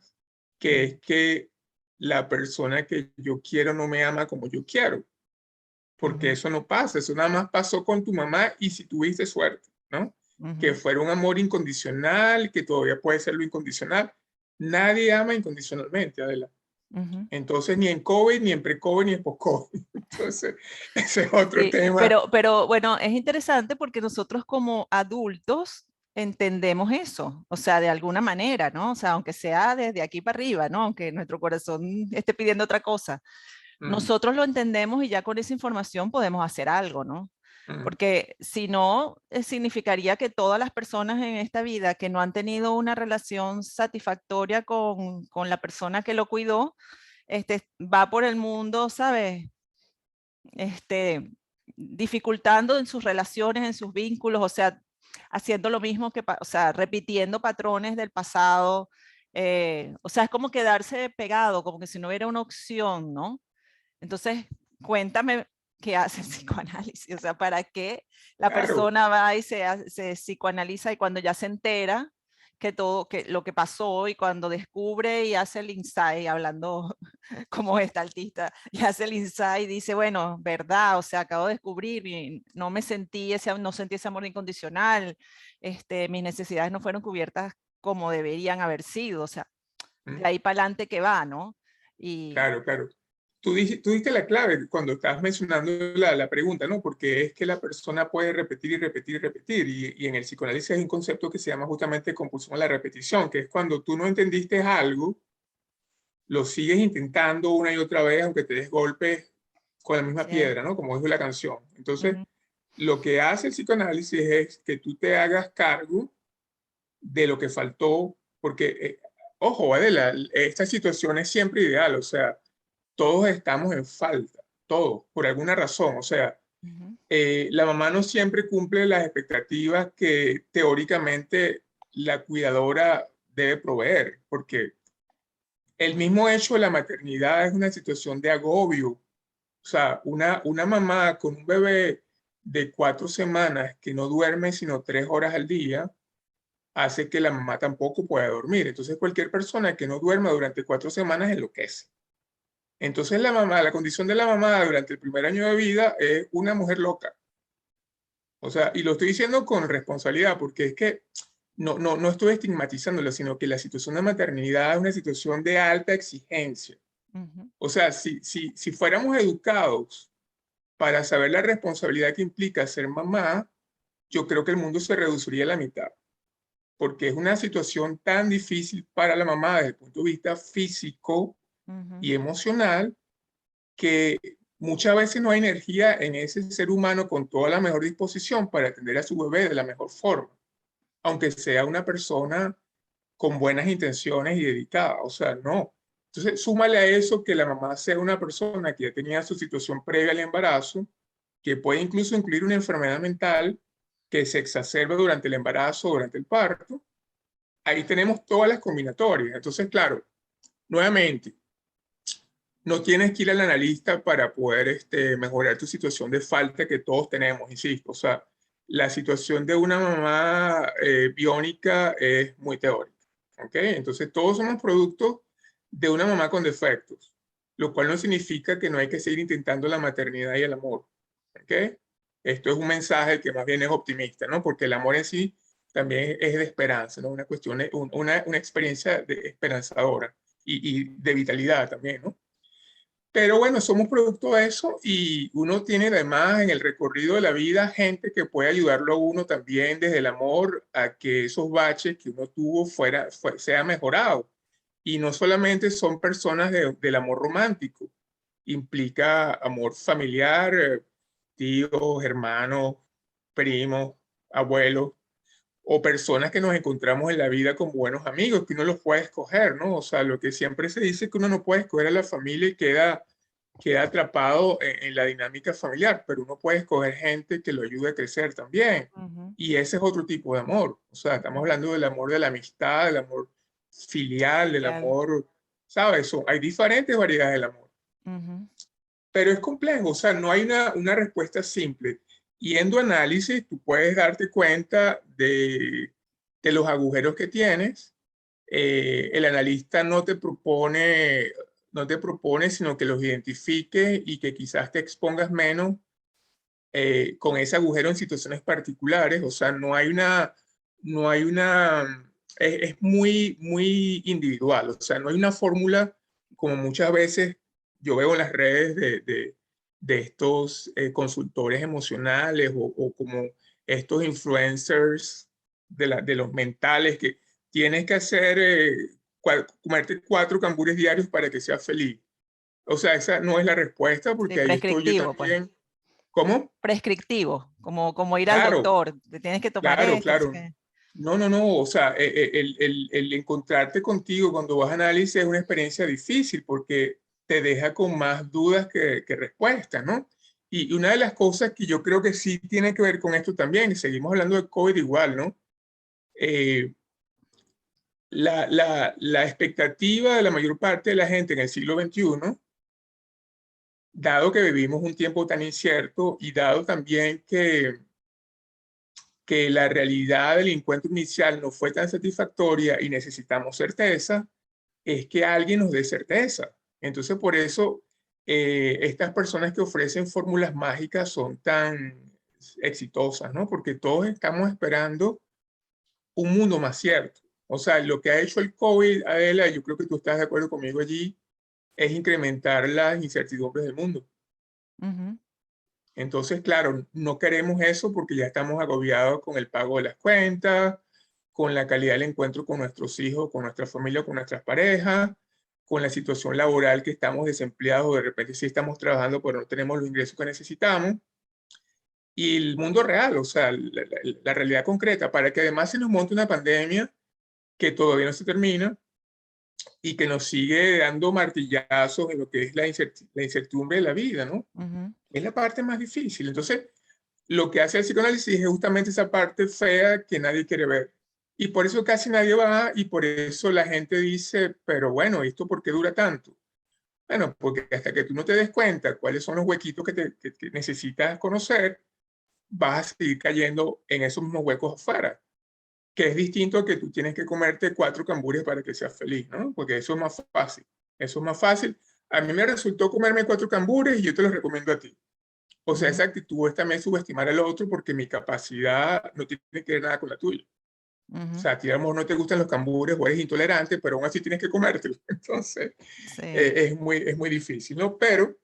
[SPEAKER 1] que
[SPEAKER 2] ujú,
[SPEAKER 1] es que la persona que yo quiero no me ama como yo quiero, porque
[SPEAKER 2] ujú,
[SPEAKER 1] eso no pasa, eso nada más pasó con tu mamá y si tuviste suerte, ¿no? Que
[SPEAKER 2] ujú,
[SPEAKER 1] fuera un amor incondicional, que todavía puede ser lo incondicional. Nadie ama incondicionalmente, Adela.
[SPEAKER 2] ujú.
[SPEAKER 1] Entonces, ni en COVID, ni en pre-COVID, ni en post-COVID. Entonces, ese es otro
[SPEAKER 2] Sí,
[SPEAKER 1] tema.
[SPEAKER 2] pero bueno, es interesante porque nosotros como adultos entendemos eso, o sea, de alguna manera, ¿no? O sea, aunque sea desde aquí para arriba, ¿no? Aunque nuestro corazón esté pidiendo otra cosa,
[SPEAKER 1] Mm,
[SPEAKER 2] nosotros lo entendemos y ya con esa información podemos hacer algo, ¿no?
[SPEAKER 1] mm,
[SPEAKER 2] Porque si no, significaría que todas las personas en esta vida que no han tenido una relación satisfactoria con la persona que lo cuidó, va por el mundo, ¿sabes? Este, dificultando en sus relaciones, en sus vínculos, o sea, haciendo lo mismo o sea, repitiendo patrones del pasado. O sea, es como quedarse pegado, como que si no hubiera una opción, ¿no? Entonces, cuéntame qué hace el psicoanálisis, o sea, ¿para qué la
[SPEAKER 1] claro,
[SPEAKER 2] persona va y se psicoanaliza y cuando ya se entera que todo, que lo que pasó y cuando descubre y hace el insight, hablando como esta artista, y hace el insight y dice, bueno, verdad, o sea, acabo de descubrir y no sentí ese amor incondicional, mis necesidades no fueron cubiertas como deberían haber sido, o sea,
[SPEAKER 1] mm,
[SPEAKER 2] de ahí para adelante que va, ¿no? Y
[SPEAKER 1] claro, claro. Tú diste la clave cuando estabas mencionando la pregunta, ¿no? Porque es que la persona puede repetir y repetir y repetir. Y en el psicoanálisis hay un concepto que se llama justamente compulsión a la repetición, que es cuando tú no entendiste algo, lo sigues intentando una y otra vez, aunque te des golpes con la misma
[SPEAKER 2] así es.
[SPEAKER 1] piedra, ¿no? Como dijo la canción. Entonces,
[SPEAKER 2] Ujú,
[SPEAKER 1] lo que hace el psicoanálisis es que tú te hagas cargo de lo que faltó, porque, ojo, Adela, esta situación es siempre ideal, o sea, todos estamos en falta, todos, por alguna razón, o sea,
[SPEAKER 2] ujú,
[SPEAKER 1] la mamá no siempre cumple las expectativas que teóricamente la cuidadora debe proveer, porque el mismo hecho de la maternidad es una situación de agobio. O sea, una mamá con un bebé de 4 semanas que no duerme sino 3 horas al día, hace que la mamá tampoco pueda dormir. Entonces, cualquier persona que no duerma durante 4 semanas enloquece. Entonces la mamá, la condición de la mamá durante el primer año de vida es una mujer loca. O sea, y lo estoy diciendo con responsabilidad porque es que no estoy estigmatizándolo, sino que la situación de maternidad es una situación de alta exigencia.
[SPEAKER 2] Ujú,
[SPEAKER 1] O sea, si fuéramos educados para saber la responsabilidad que implica ser mamá, yo creo que el mundo se reduciría a la mitad, porque es una situación tan difícil para la mamá desde el punto de vista físico
[SPEAKER 2] ujú,
[SPEAKER 1] y emocional, que muchas veces no hay energía en ese ser humano con toda la mejor disposición para atender a su bebé de la mejor forma, aunque sea una persona con buenas intenciones y dedicada. O sea, no. Entonces, súmale a eso que la mamá sea una persona que ya tenía su situación previa al embarazo, que puede incluso incluir una enfermedad mental que se exacerba durante el embarazo, durante el parto. Ahí tenemos todas las combinatorias. Entonces, claro, nuevamente, no tienes que ir al analista para poder mejorar tu situación de falta que todos tenemos, insisto. O sea, la situación de una mamá biónica es muy teórica. ¿Ok? Entonces, todos somos productos de una mamá con defectos, lo cual no significa que no hay que seguir intentando la maternidad y el amor. ¿Ok? Esto es un mensaje que más bien es optimista, ¿no? Porque el amor en sí también es de esperanza, ¿no? Una cuestión, una experiencia de esperanzadora y de vitalidad también, ¿no? Pero bueno, somos producto de eso y uno tiene además en el recorrido de la vida gente que puede ayudarlo a uno también desde el amor a que esos baches que uno tuvo sea mejorado. Y no solamente son personas del amor romántico, implica amor familiar, tíos, hermanos, primos, abuelos, o personas que nos encontramos en la vida como buenos amigos, que uno los puede escoger, ¿no? O sea, lo que siempre se dice es que uno no puede escoger a la familia y queda atrapado en la dinámica familiar, pero uno puede escoger gente que lo ayude a crecer también.
[SPEAKER 2] ujú,
[SPEAKER 1] Y ese es otro tipo de amor. O sea, estamos
[SPEAKER 2] ujú.
[SPEAKER 1] hablando del amor de la amistad, del amor filial, del
[SPEAKER 2] Filial.
[SPEAKER 1] amor, ¿sabes? Hay diferentes variedades del amor.
[SPEAKER 2] Ujú,
[SPEAKER 1] Pero es complejo, o sea, no hay una respuesta simple. Yendo a análisis, tú puedes darte cuenta de los agujeros que tienes. El analista no te propone, sino que los identifique y que quizás te expongas menos con ese agujero en situaciones particulares. O sea, es muy, muy individual. O sea, no hay una fórmula como muchas veces yo veo en las redes de estos consultores emocionales o como estos influencers de los mentales que tienes que hacer, comerte 4 cambures diarios para que seas feliz. O sea, esa no es la respuesta
[SPEAKER 2] sí,
[SPEAKER 1] porque ahí estoy yo
[SPEAKER 2] prescriptivo, pues.
[SPEAKER 1] también. ¿Cómo?
[SPEAKER 2] Prescriptivo, como ir al
[SPEAKER 1] Claro,
[SPEAKER 2] doctor, te tienes que tomar
[SPEAKER 1] claro,
[SPEAKER 2] esto, no sé
[SPEAKER 1] claro.
[SPEAKER 2] qué.
[SPEAKER 1] No, no, no. O sea, el encontrarte contigo cuando vas a análisis es una experiencia difícil porque te deja con más dudas que respuestas, ¿no? Y una de las cosas que yo creo que sí tiene que ver con esto también, y seguimos hablando de COVID igual, ¿no? Eh, la expectativa de la mayor parte de la gente en el siglo XXI, dado que vivimos un tiempo tan incierto y dado también que la realidad del encuentro inicial no fue tan satisfactoria y necesitamos certeza, es que alguien nos dé certeza. Entonces, por eso, estas personas que ofrecen fórmulas mágicas son tan exitosas, ¿no? Porque todos estamos esperando un mundo más cierto. O sea, lo que ha hecho el COVID, Adela, yo creo que tú estás de acuerdo conmigo allí, es incrementar las incertidumbres del mundo.
[SPEAKER 2] Ujú,
[SPEAKER 1] Entonces, claro, no queremos eso porque ya estamos agobiados con el pago de las cuentas, con la calidad del encuentro con nuestros hijos, con nuestra familia, con nuestras parejas, con la situación laboral que estamos desempleados, de repente sí estamos trabajando, pero no tenemos los ingresos que necesitamos. Y el mundo real, o sea, la realidad concreta, para que además se nos monte una pandemia que todavía no se termina y que nos sigue dando martillazos en lo que es la incertidumbre de la vida, ¿no?
[SPEAKER 2] ujú,
[SPEAKER 1] Es la parte más difícil. Entonces, lo que hace el psicoanálisis es justamente esa parte fea que nadie quiere ver. Y por eso casi nadie va y por eso la gente dice, pero bueno, ¿esto por qué dura tanto? Bueno, porque hasta que tú no te des cuenta cuáles son los huequitos que necesitas conocer, vas a seguir cayendo en esos mismos huecos afuera, que es distinto a que tú tienes que comerte 4 cambures para que seas feliz, ¿no? Porque eso es más fácil. Eso es más fácil, a mí me resultó comerme 4 cambures y yo te los recomiendo a ti. O sea, esa actitud es también subestimar al otro porque mi capacidad no tiene que ver nada con la tuya. O sea, a ti a lo mejor no te gustan los cambures o eres intolerante, pero aún así tienes que comértelo. Entonces,
[SPEAKER 2] Sí.
[SPEAKER 1] es muy difícil, ¿no? Pero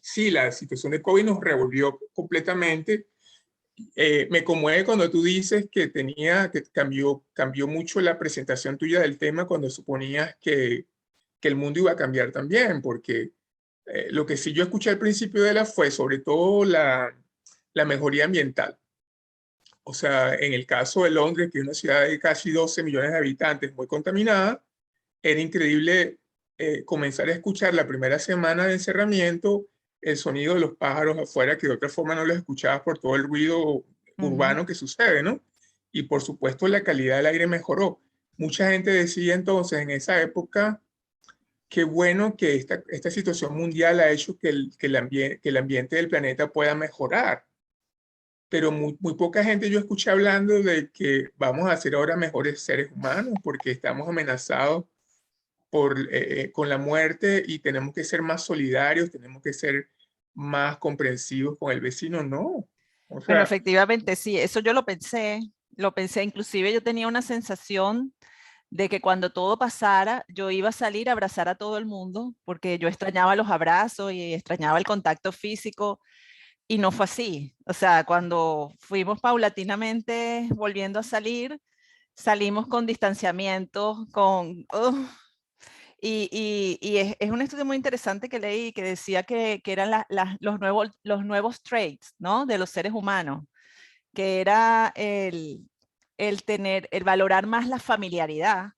[SPEAKER 1] sí, la situación de COVID nos revolvió completamente. Me conmueve cuando tú dices que cambió mucho la presentación tuya del tema cuando suponías que el mundo iba a cambiar también, porque lo que sí yo escuché al principio de la fue sobre todo la mejoría ambiental. O sea, en el caso de Londres, que es una ciudad de casi 12 millones de habitantes muy contaminada, era increíble comenzar a escuchar la primera semana de encerramiento el sonido de los pájaros afuera, que de otra forma no los escuchabas por todo el ruido
[SPEAKER 2] Ujú.
[SPEAKER 1] urbano que sucede, ¿no? Y por supuesto la calidad del aire mejoró. Mucha gente decía entonces en esa época, qué bueno que esta situación mundial ha hecho que el ambiente del planeta pueda mejorar, pero muy poca gente yo escuché hablando de que vamos a ser ahora mejores seres humanos porque estamos amenazados con la muerte y tenemos que ser más solidarios, tenemos que ser más comprensivos con el vecino, no. O
[SPEAKER 2] Bueno,
[SPEAKER 1] sea,
[SPEAKER 2] efectivamente, sí, eso yo lo pensé, inclusive yo tenía una sensación de que cuando todo pasara, yo iba a salir a abrazar a todo el mundo, porque yo extrañaba los abrazos y extrañaba el contacto físico, y no fue así. O sea, cuando fuimos paulatinamente volviendo a salir, salimos con distanciamiento, y es un estudio muy interesante que leí que decía que eran los nuevos traits, ¿no? De los seres humanos, que era el valorar más la familiaridad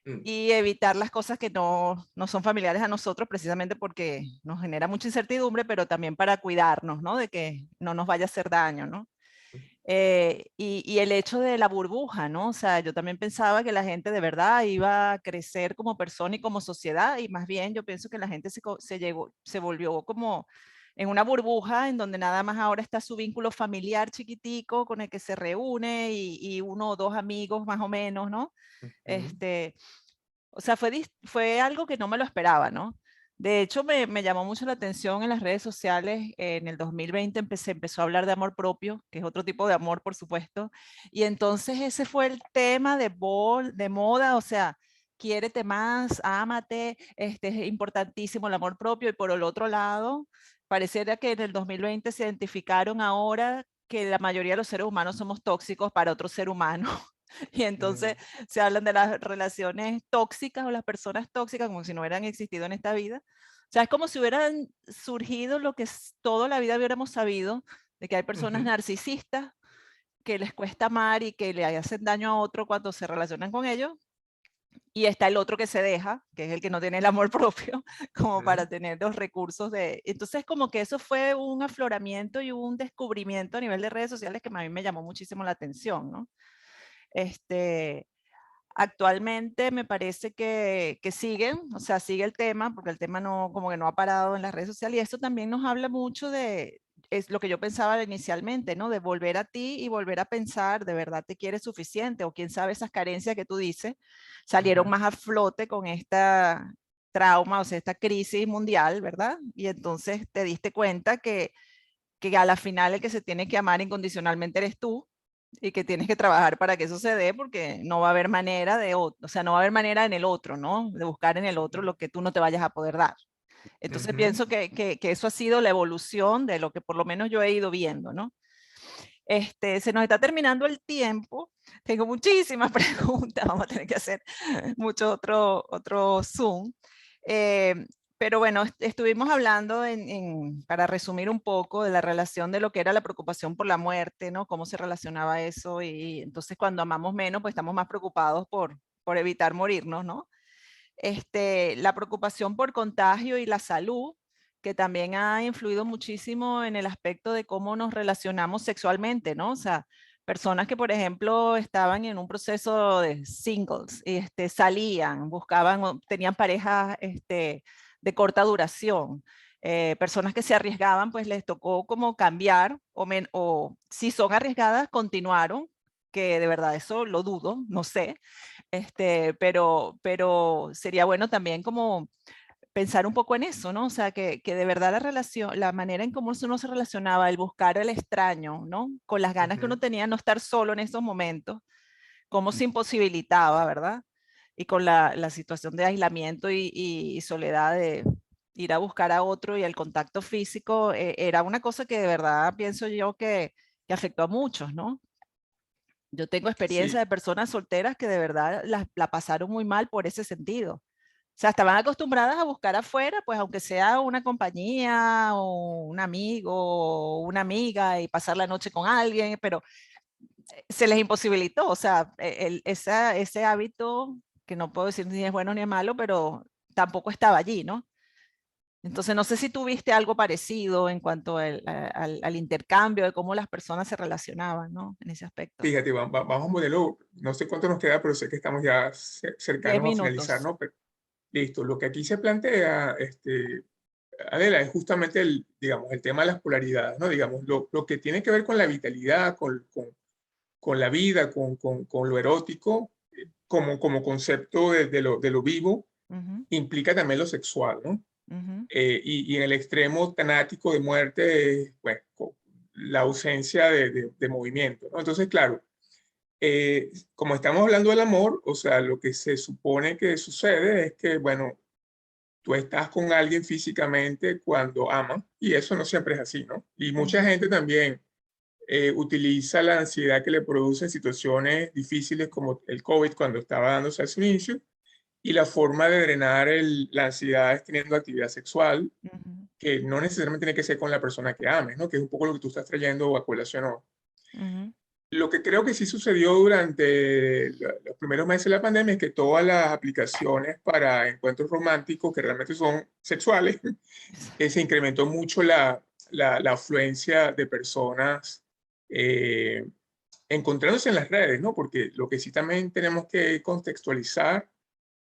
[SPEAKER 1] mm,
[SPEAKER 2] y evitar las cosas que no son familiares a nosotros, precisamente porque nos genera mucha incertidumbre, pero también para cuidarnos, ¿no? De que no nos vaya a hacer daño, ¿no? Y el hecho de la burbuja, ¿no? O sea, yo también pensaba que la gente de verdad iba a crecer como persona y como sociedad, y más bien yo pienso que la gente se volvió como en una burbuja en donde nada más ahora está su vínculo familiar chiquitico con el que se reúne y uno o dos amigos más o menos, ¿no?
[SPEAKER 1] mm,
[SPEAKER 2] Este, o sea, fue algo que no me lo esperaba, ¿no? De hecho, me llamó mucho la atención en las redes sociales. En el 2020 empezó a hablar de amor propio, que es otro tipo de amor, por supuesto. Y entonces ese fue el tema de moda, o sea, quiérete más, ámate, es importantísimo el amor propio. Y por el otro lado, pareciera que en el 2020 se identificaron ahora que la mayoría de los seres humanos somos tóxicos para otro ser humano. Y entonces
[SPEAKER 1] mm,
[SPEAKER 2] se hablan de las relaciones tóxicas o las personas tóxicas como si no hubieran existido en esta vida. O sea, es como si hubieran surgido lo que toda la vida hubiéramos sabido, de que hay personas
[SPEAKER 1] ujú,
[SPEAKER 2] narcisistas que les cuesta amar y que le hacen daño a otro cuando se relacionan con ellos. Y está el otro que se deja, que es el que no tiene el amor propio, como
[SPEAKER 1] ujú,
[SPEAKER 2] para tener los recursos de... Entonces, como que eso fue un afloramiento y un descubrimiento a nivel de redes sociales que a mí me llamó muchísimo la atención, ¿no? Este, Actualmente me parece que siguen, o sea, sigue el tema, porque el tema no, como que no ha parado en las redes sociales, y esto también nos habla mucho es lo que yo pensaba inicialmente, ¿no? De volver a ti y volver a pensar, ¿de verdad te quieres suficiente? O quién sabe, esas carencias que tú dices salieron
[SPEAKER 1] ujú,
[SPEAKER 2] más a flote con esta trauma, o sea, esta crisis mundial, ¿verdad? Y entonces te diste cuenta que a la final el que se tiene que amar incondicionalmente eres tú y que tienes que trabajar para que eso se dé porque no va a haber manera o sea, no va a haber manera en el otro, ¿no? De buscar en el otro lo que tú no te vayas a poder dar. Entonces
[SPEAKER 1] ujú.
[SPEAKER 2] pienso que eso ha sido la evolución de lo que por lo menos yo he ido viendo, ¿no? Se nos está terminando el tiempo. Tengo muchísimas preguntas. Vamos a tener que hacer mucho otro Zoom. Eh, pero bueno, estuvimos hablando para resumir un poco de la relación de lo que era la preocupación por la muerte, ¿no? Cómo se relacionaba eso y entonces cuando amamos menos, pues estamos más preocupados por evitar morirnos, ¿no? La preocupación por contagio y la salud, que también ha influido muchísimo en el aspecto de cómo nos relacionamos sexualmente, ¿no? O sea, personas que, por ejemplo, estaban en un proceso de singles, salían, buscaban, tenían parejas de corta duración. Personas que se arriesgaban, pues les tocó como cambiar, o si son arriesgadas, continuaron, que de verdad eso lo dudo, no sé, pero sería bueno también como pensar un poco en eso, ¿no? O sea, que de verdad la relación, la manera en cómo uno se relacionaba, el buscar el extraño, ¿no? Con las ganas que uno tenía de no estar solo en esos momentos, cómo se imposibilitaba, ¿verdad? Y con la situación de aislamiento y soledad de ir a buscar a otro y el contacto físico, era una cosa que de verdad pienso yo que afectó a muchos, ¿no? Yo tengo experiencia
[SPEAKER 1] Sí,
[SPEAKER 2] de personas solteras que de verdad la pasaron muy mal por ese sentido. O sea, estaban acostumbradas a buscar afuera, pues aunque sea una compañía o un amigo o una amiga y pasar la noche con alguien, pero se les imposibilitó. O sea, ese hábito, que no puedo decir ni es bueno ni es malo, pero tampoco estaba allí, ¿no? Entonces, no sé si tuviste algo parecido en cuanto al intercambio de cómo las personas se relacionaban, ¿no? En ese aspecto.
[SPEAKER 1] fíjate, vamos a un modelo, no sé cuánto nos queda, pero sé que estamos ya
[SPEAKER 2] 10
[SPEAKER 1] cercanos a finalizar,
[SPEAKER 2] minutos.
[SPEAKER 1] ¿no? Pero, listo, lo que aquí se plantea, Adela, es justamente digamos, el tema de las polaridades, ¿no? Digamos, lo que tiene que ver con la vitalidad, con la vida, con lo erótico, como concepto de lo vivo,
[SPEAKER 2] Ujú,
[SPEAKER 1] implica también lo sexual, ¿no?
[SPEAKER 2] ujú,
[SPEAKER 1] Y en el extremo tanático de muerte, bueno, la ausencia de movimiento, ¿no? Entonces, claro, como estamos hablando del amor, o sea, lo que se supone que sucede es que, bueno, tú estás con alguien físicamente cuando ama, y eso no siempre es así, ¿no? Y mucha
[SPEAKER 2] ujú,
[SPEAKER 1] gente también utiliza la ansiedad que le produce en situaciones difíciles como el COVID cuando estaba dándose a su inicio, y la forma de drenar la ansiedad es teniendo actividad sexual,
[SPEAKER 2] ujú,
[SPEAKER 1] que no necesariamente tiene que ser con la persona que ames, ¿no? Que es un poco lo que tú estás trayendo a colación hoy.
[SPEAKER 2] ujú.
[SPEAKER 1] Lo que creo que sí sucedió durante los primeros meses de la pandemia es que todas las aplicaciones para encuentros románticos, que realmente son sexuales, se incrementó mucho la afluencia de personas eh, encontrándose en las redes, ¿no? Porque lo que sí también tenemos que contextualizar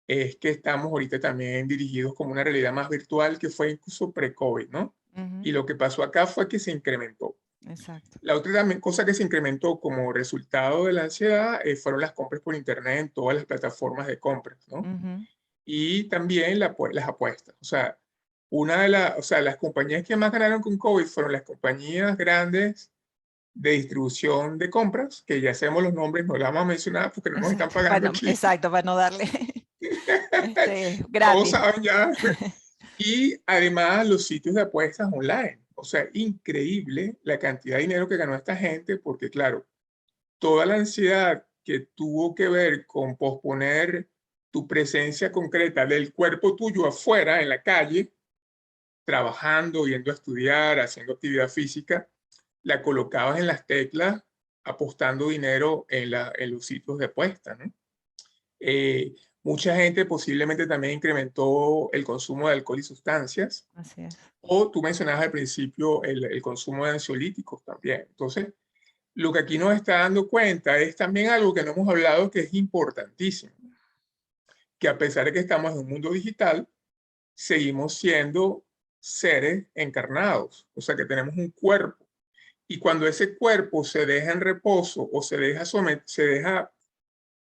[SPEAKER 1] es que estamos ahorita también dirigidos como una realidad más virtual que fue incluso pre-COVID, ¿no?
[SPEAKER 2] Ujú,
[SPEAKER 1] Y lo que pasó acá fue que se incrementó.
[SPEAKER 2] exacto.
[SPEAKER 1] La otra también cosa que se incrementó como resultado de la ansiedad fueron las compras por internet en todas las plataformas de compras, ¿no?
[SPEAKER 2] Ujú,
[SPEAKER 1] Y también las apuestas. O sea, o sea, las compañías que más ganaron con COVID fueron las compañías grandes de distribución de compras, que ya sabemos los nombres, no las vamos a mencionar porque no nos están
[SPEAKER 2] exacto.
[SPEAKER 1] pagando
[SPEAKER 2] Bueno,
[SPEAKER 1] aquí.
[SPEAKER 2] exacto, para no darle
[SPEAKER 1] Todos
[SPEAKER 2] gratis.
[SPEAKER 1] saben ya. Y además los sitios de apuestas online. O sea, increíble la cantidad de dinero que ganó esta gente, porque claro, toda la ansiedad que tuvo que ver con posponer tu presencia concreta del cuerpo tuyo afuera, en la calle, trabajando, yendo a estudiar, haciendo actividad física, la colocabas en las teclas, apostando dinero en los sitios de apuesta, ¿no? Eh, Mucha gente posiblemente también incrementó el consumo de alcohol y sustancias,
[SPEAKER 2] Así es.
[SPEAKER 1] o tú mencionabas al principio el consumo de ansiolíticos también. Entonces, lo que aquí nos está dando cuenta es también algo que no hemos hablado que es importantísimo, que a pesar de que estamos en un mundo digital, seguimos siendo seres encarnados, o sea que tenemos un cuerpo. Y cuando ese cuerpo se deja en reposo o se deja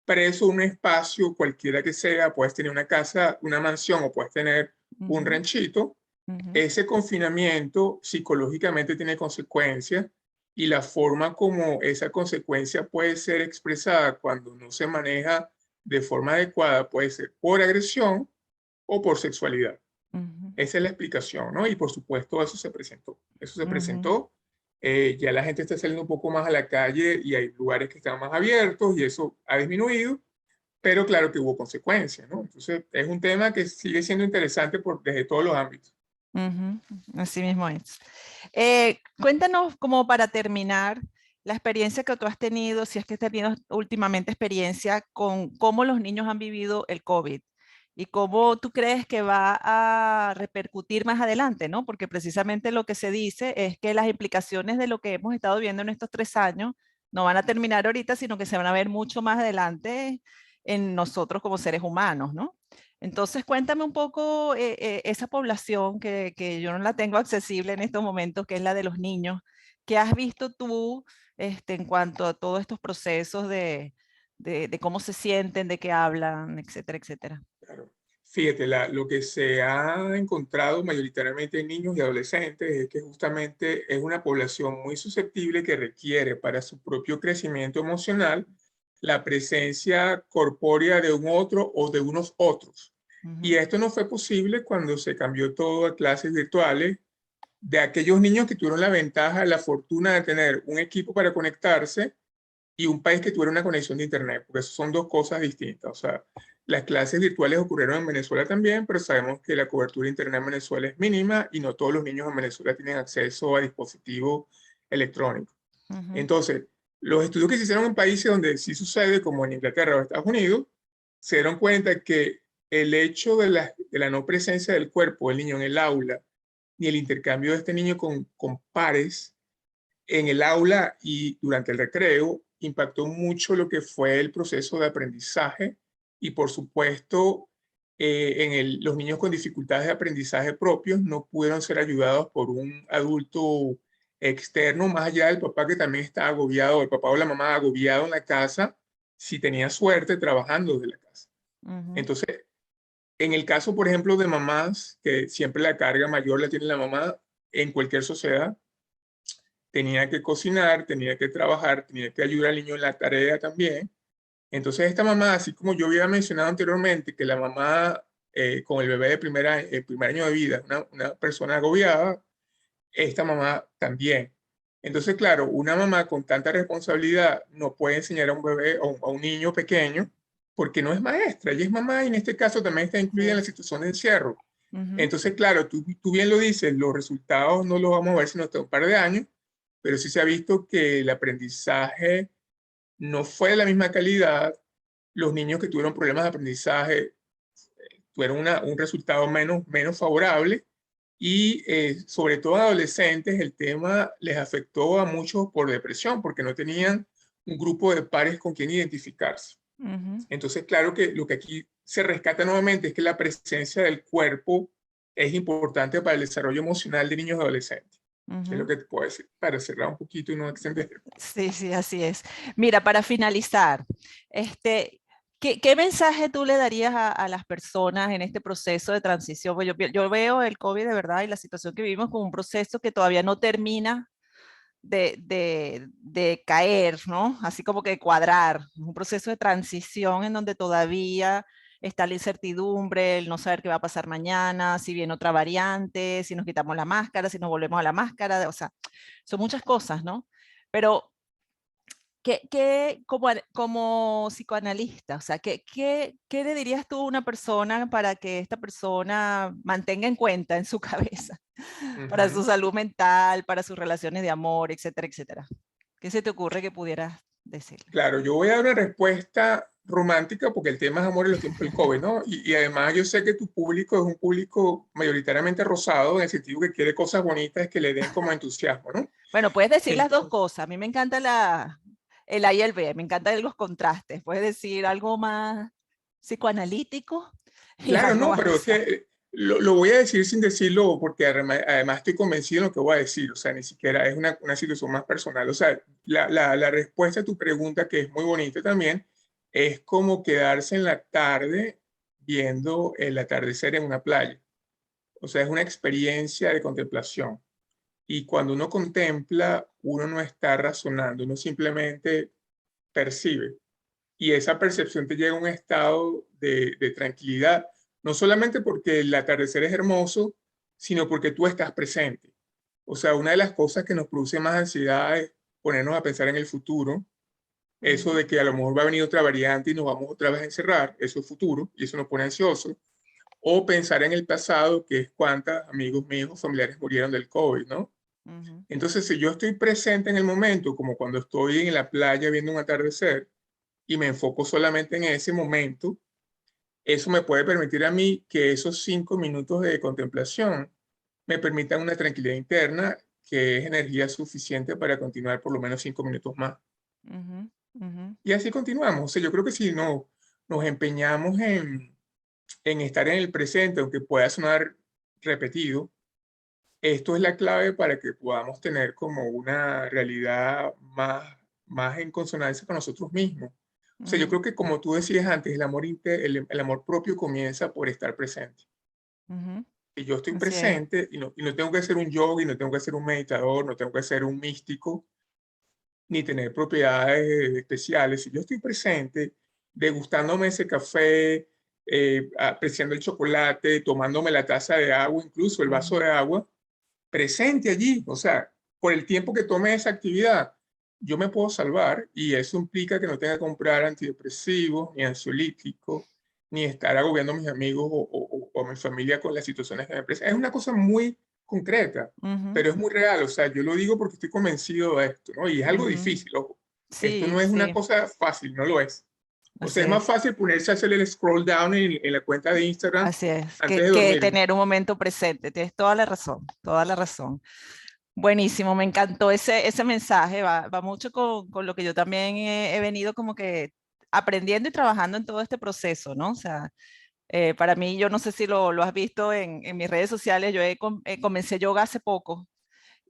[SPEAKER 1] preso en un espacio, cualquiera que sea, puedes tener una casa, una mansión o puedes tener un
[SPEAKER 2] Ujú,
[SPEAKER 1] ranchito,
[SPEAKER 2] ujú,
[SPEAKER 1] ese confinamiento psicológicamente tiene consecuencias y la forma como esa consecuencia puede ser expresada cuando no se maneja de forma adecuada puede ser por agresión o por sexualidad.
[SPEAKER 2] ujú,
[SPEAKER 1] Esa es la explicación, ¿no? Y por supuesto eso se presentó. Eso se
[SPEAKER 2] ujú.
[SPEAKER 1] presentó. Ya la gente está saliendo un poco más a la calle y hay lugares que están más abiertos y eso ha disminuido, pero claro que hubo consecuencias, ¿no? Entonces es un tema que sigue siendo interesante desde todos los ámbitos.
[SPEAKER 2] Ujú, así mismo es. Cuéntanos, como para terminar, la experiencia que tú has tenido, si es que has tenido últimamente experiencia con cómo los niños han vivido el COVID y cómo tú crees que va a repercutir más adelante, ¿no? Porque precisamente lo que se dice es que las implicaciones de lo que hemos estado viendo en estos 3 años no van a terminar ahorita, sino que se van a ver mucho más adelante en nosotros como seres humanos, ¿no? Entonces, cuéntame un poco esa población que yo no la tengo accesible en estos momentos, que es la de los niños. ¿Qué has visto tú en cuanto a todos estos procesos de cómo se sienten, de qué hablan, etcétera, etcétera?
[SPEAKER 1] Claro. Fíjate, lo que se ha encontrado mayoritariamente en niños y adolescentes es que justamente es una población muy susceptible que requiere para su propio crecimiento emocional la presencia corpórea de un otro o de unos otros. Y
[SPEAKER 2] Ujú,
[SPEAKER 1] esto no fue posible cuando se cambió todo a clases virtuales de aquellos niños que tuvieron la ventaja, la fortuna de tener un equipo para conectarse y un país que tuviera una conexión de Internet, porque eso son dos cosas distintas. O sea, las clases virtuales ocurrieron en Venezuela también, pero sabemos que la cobertura de Internet en Venezuela es mínima y no todos los niños en Venezuela tienen acceso a dispositivos electrónicos.
[SPEAKER 2] ujú.
[SPEAKER 1] Entonces, los estudios que se hicieron en países donde sí sucede, como en Inglaterra o Estados Unidos, se dieron cuenta que el hecho de la no presencia del cuerpo del niño en el aula, ni el intercambio de este niño con pares, en el aula y durante el recreo impactó mucho lo que fue el proceso de aprendizaje y por supuesto los niños con dificultades de aprendizaje propios no pudieron ser ayudados por un adulto externo, más allá del papá que también está agobiado, el papá o la mamá agobiado en la casa, si tenía suerte trabajando desde la casa.
[SPEAKER 2] Ujú.
[SPEAKER 1] Entonces, en el caso, por ejemplo, de mamás, que siempre la carga mayor la tiene la mamá en cualquier sociedad, tenía que cocinar, tenía que trabajar, tenía que ayudar al niño en la tarea también. Entonces esta mamá, así como yo había mencionado anteriormente, que la mamá con el bebé de el primer año de vida es una persona agobiada, esta mamá también. Entonces, claro, una mamá con tanta responsabilidad no puede enseñar a un bebé o a un niño pequeño porque no es maestra, ella es mamá y en este caso también está incluida en la
[SPEAKER 2] Sí.
[SPEAKER 1] situación de encierro.
[SPEAKER 2] Ujú.
[SPEAKER 1] Entonces, claro, tú bien lo dices, los resultados no los vamos a ver sino hasta un par de años, pero sí se ha visto que el aprendizaje no fue de la misma calidad. Los niños que tuvieron problemas de aprendizaje tuvieron un resultado menos favorable y sobre todo a adolescentes el tema les afectó a muchos por depresión porque no tenían un grupo de pares con quien identificarse.
[SPEAKER 2] Ujú,
[SPEAKER 1] Entonces, claro que lo que aquí se rescata nuevamente es que la presencia del cuerpo es importante para el desarrollo emocional de niños y adolescentes. Es lo
[SPEAKER 2] ujú.
[SPEAKER 1] que te puedo decir para cerrar un poquito y no extender.
[SPEAKER 2] Sí, sí, así es. Mira, para finalizar, este, ¿qué mensaje tú le darías a las personas en este proceso de transición? Pues yo veo el COVID de verdad y la situación que vivimos como un proceso que todavía no termina de caer, ¿no? Así como que cuadrar, un proceso de transición en donde todavía está la incertidumbre, el no saber qué va a pasar mañana, si viene otra variante, si nos quitamos la máscara, si nos volvemos a la máscara, o sea, son muchas cosas, ¿no? Pero como psicoanalista, o sea, ¿qué le dirías tú a una persona para que esta persona mantenga en cuenta en su cabeza, para su
[SPEAKER 1] Ujú.
[SPEAKER 2] salud mental, para sus relaciones de amor, etcétera, etcétera? ¿Qué se te ocurre que pudieras decirle?
[SPEAKER 1] Claro, yo voy a dar una respuesta romántica porque el tema es amor en los tiempos del COVID, ¿no? Y además yo sé que tu público es un público mayoritariamente rosado en el sentido que quiere cosas bonitas que le den como entusiasmo, ¿no?
[SPEAKER 2] Bueno, puedes decir las dos
[SPEAKER 1] Entonces,
[SPEAKER 2] cosas. A mí me encanta el A y el B, me encantan los contrastes. Puedes decir algo más psicoanalítico y
[SPEAKER 1] claro,
[SPEAKER 2] algo
[SPEAKER 1] no,
[SPEAKER 2] más
[SPEAKER 1] pero es que
[SPEAKER 2] rosado.
[SPEAKER 1] lo voy a decir sin decirlo porque además estoy convencido de lo que voy a decir, o sea, ni siquiera es una situación más personal. O sea, la respuesta a tu pregunta, que es muy bonita también, es como quedarse en la tarde viendo el atardecer en una playa. O sea, es una experiencia de contemplación. Y cuando uno contempla, uno no está razonando, uno simplemente percibe. Y esa percepción te llega a un estado de tranquilidad, no solamente porque el atardecer es hermoso, sino porque tú estás presente. O sea, una de las cosas que nos produce más ansiedad es ponernos a pensar en el futuro, eso
[SPEAKER 2] Ujú,
[SPEAKER 1] de que a lo mejor va a venir otra variante y nos vamos otra vez a encerrar, eso es futuro y eso nos pone ansiosos. O pensar en el pasado, que es cuántos amigos míos, familiares murieron del COVID, ¿no?
[SPEAKER 2] ujú,
[SPEAKER 1] Entonces, si yo estoy presente en el momento, como cuando estoy en la playa viendo un atardecer, y me enfoco solamente en ese momento, eso me puede permitir a mí que esos 5 minutos de contemplación me permitan una tranquilidad interna que es energía suficiente para continuar por lo menos 5 minutos más.
[SPEAKER 2] ujú, ujú.
[SPEAKER 1] Y así continuamos. O sea, yo creo que si no, nos empeñamos en estar en el presente, aunque pueda sonar repetido, esto es la clave para que podamos tener como una realidad más en consonancia con nosotros mismos. O sea, yo creo que como tú decías antes, el amor propio comienza por estar presente.
[SPEAKER 2] Ujú.
[SPEAKER 1] Y yo estoy
[SPEAKER 2] Así es.
[SPEAKER 1] presente y no tengo que ser un yogi, no tengo que ser un meditador, no tengo que ser un místico, ni tener propiedades especiales. Si yo estoy presente, degustándome ese café, apreciando el chocolate, tomándome la taza de agua, incluso el vaso
[SPEAKER 2] Ujú.
[SPEAKER 1] de agua, presente allí, o sea, por el tiempo que tome esa actividad, yo me puedo salvar y eso implica que no tenga que comprar antidepresivos, ni ansiolíticos, ni estar agobiando a mis amigos o a mi familia con las situaciones que me presentan. Es una cosa muy concreta,
[SPEAKER 2] Ujú.
[SPEAKER 1] pero es muy real, o sea, yo lo digo porque estoy convencido de esto, ¿no? Y es algo
[SPEAKER 2] Ujú.
[SPEAKER 1] difícil, ojo. Esto
[SPEAKER 2] Sí,
[SPEAKER 1] no es una
[SPEAKER 2] sí,
[SPEAKER 1] cosa fácil, no lo es. O
[SPEAKER 2] así
[SPEAKER 1] sea, es más
[SPEAKER 2] es.
[SPEAKER 1] fácil ponerse a hacer el scroll down en la cuenta de Instagram
[SPEAKER 2] Así es,
[SPEAKER 1] antes de
[SPEAKER 2] que
[SPEAKER 1] dormir.
[SPEAKER 2] tener un momento presente. Tienes toda la razón, toda la razón. Buenísimo, me encantó ese mensaje, va mucho con lo que yo también he venido como que aprendiendo y trabajando en todo este proceso, ¿no? O sea, para mí, yo no sé si lo has visto en mis redes sociales, yo comencé yoga hace poco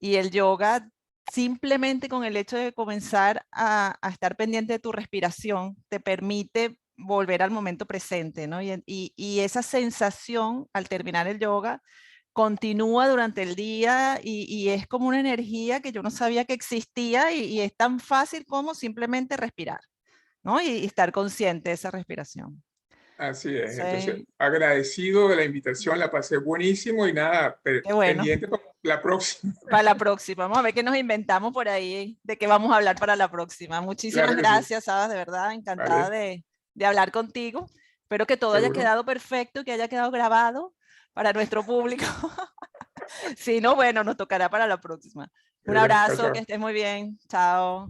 [SPEAKER 2] y el yoga simplemente con el hecho de comenzar a estar pendiente de tu respiración te permite volver al momento presente, ¿no? Y esa sensación al terminar el yoga continúa durante el día y es como una energía que yo no sabía que existía y es tan fácil como simplemente respirar, ¿no? Y estar consciente de esa respiración.
[SPEAKER 1] Así es. Entonces,
[SPEAKER 2] Sí,
[SPEAKER 1] agradecido de la invitación, la pasé buenísimo y nada,
[SPEAKER 2] qué bueno.
[SPEAKER 1] pendiente para la próxima.
[SPEAKER 2] Para la próxima, vamos a ver qué nos inventamos por ahí, de qué vamos a hablar para la próxima.
[SPEAKER 1] Claro
[SPEAKER 2] Muchísimas
[SPEAKER 1] que sí.
[SPEAKER 2] gracias, Sabas, de verdad, encantada
[SPEAKER 1] Vale,
[SPEAKER 2] de hablar contigo. Espero que todo haya
[SPEAKER 1] seguro.
[SPEAKER 2] quedado perfecto, que haya quedado grabado para nuestro público. Si no, bueno, nos tocará para la próxima. Un
[SPEAKER 1] Seguro. Chao,
[SPEAKER 2] abrazo, que
[SPEAKER 1] chao.
[SPEAKER 2] estés muy bien. Chao.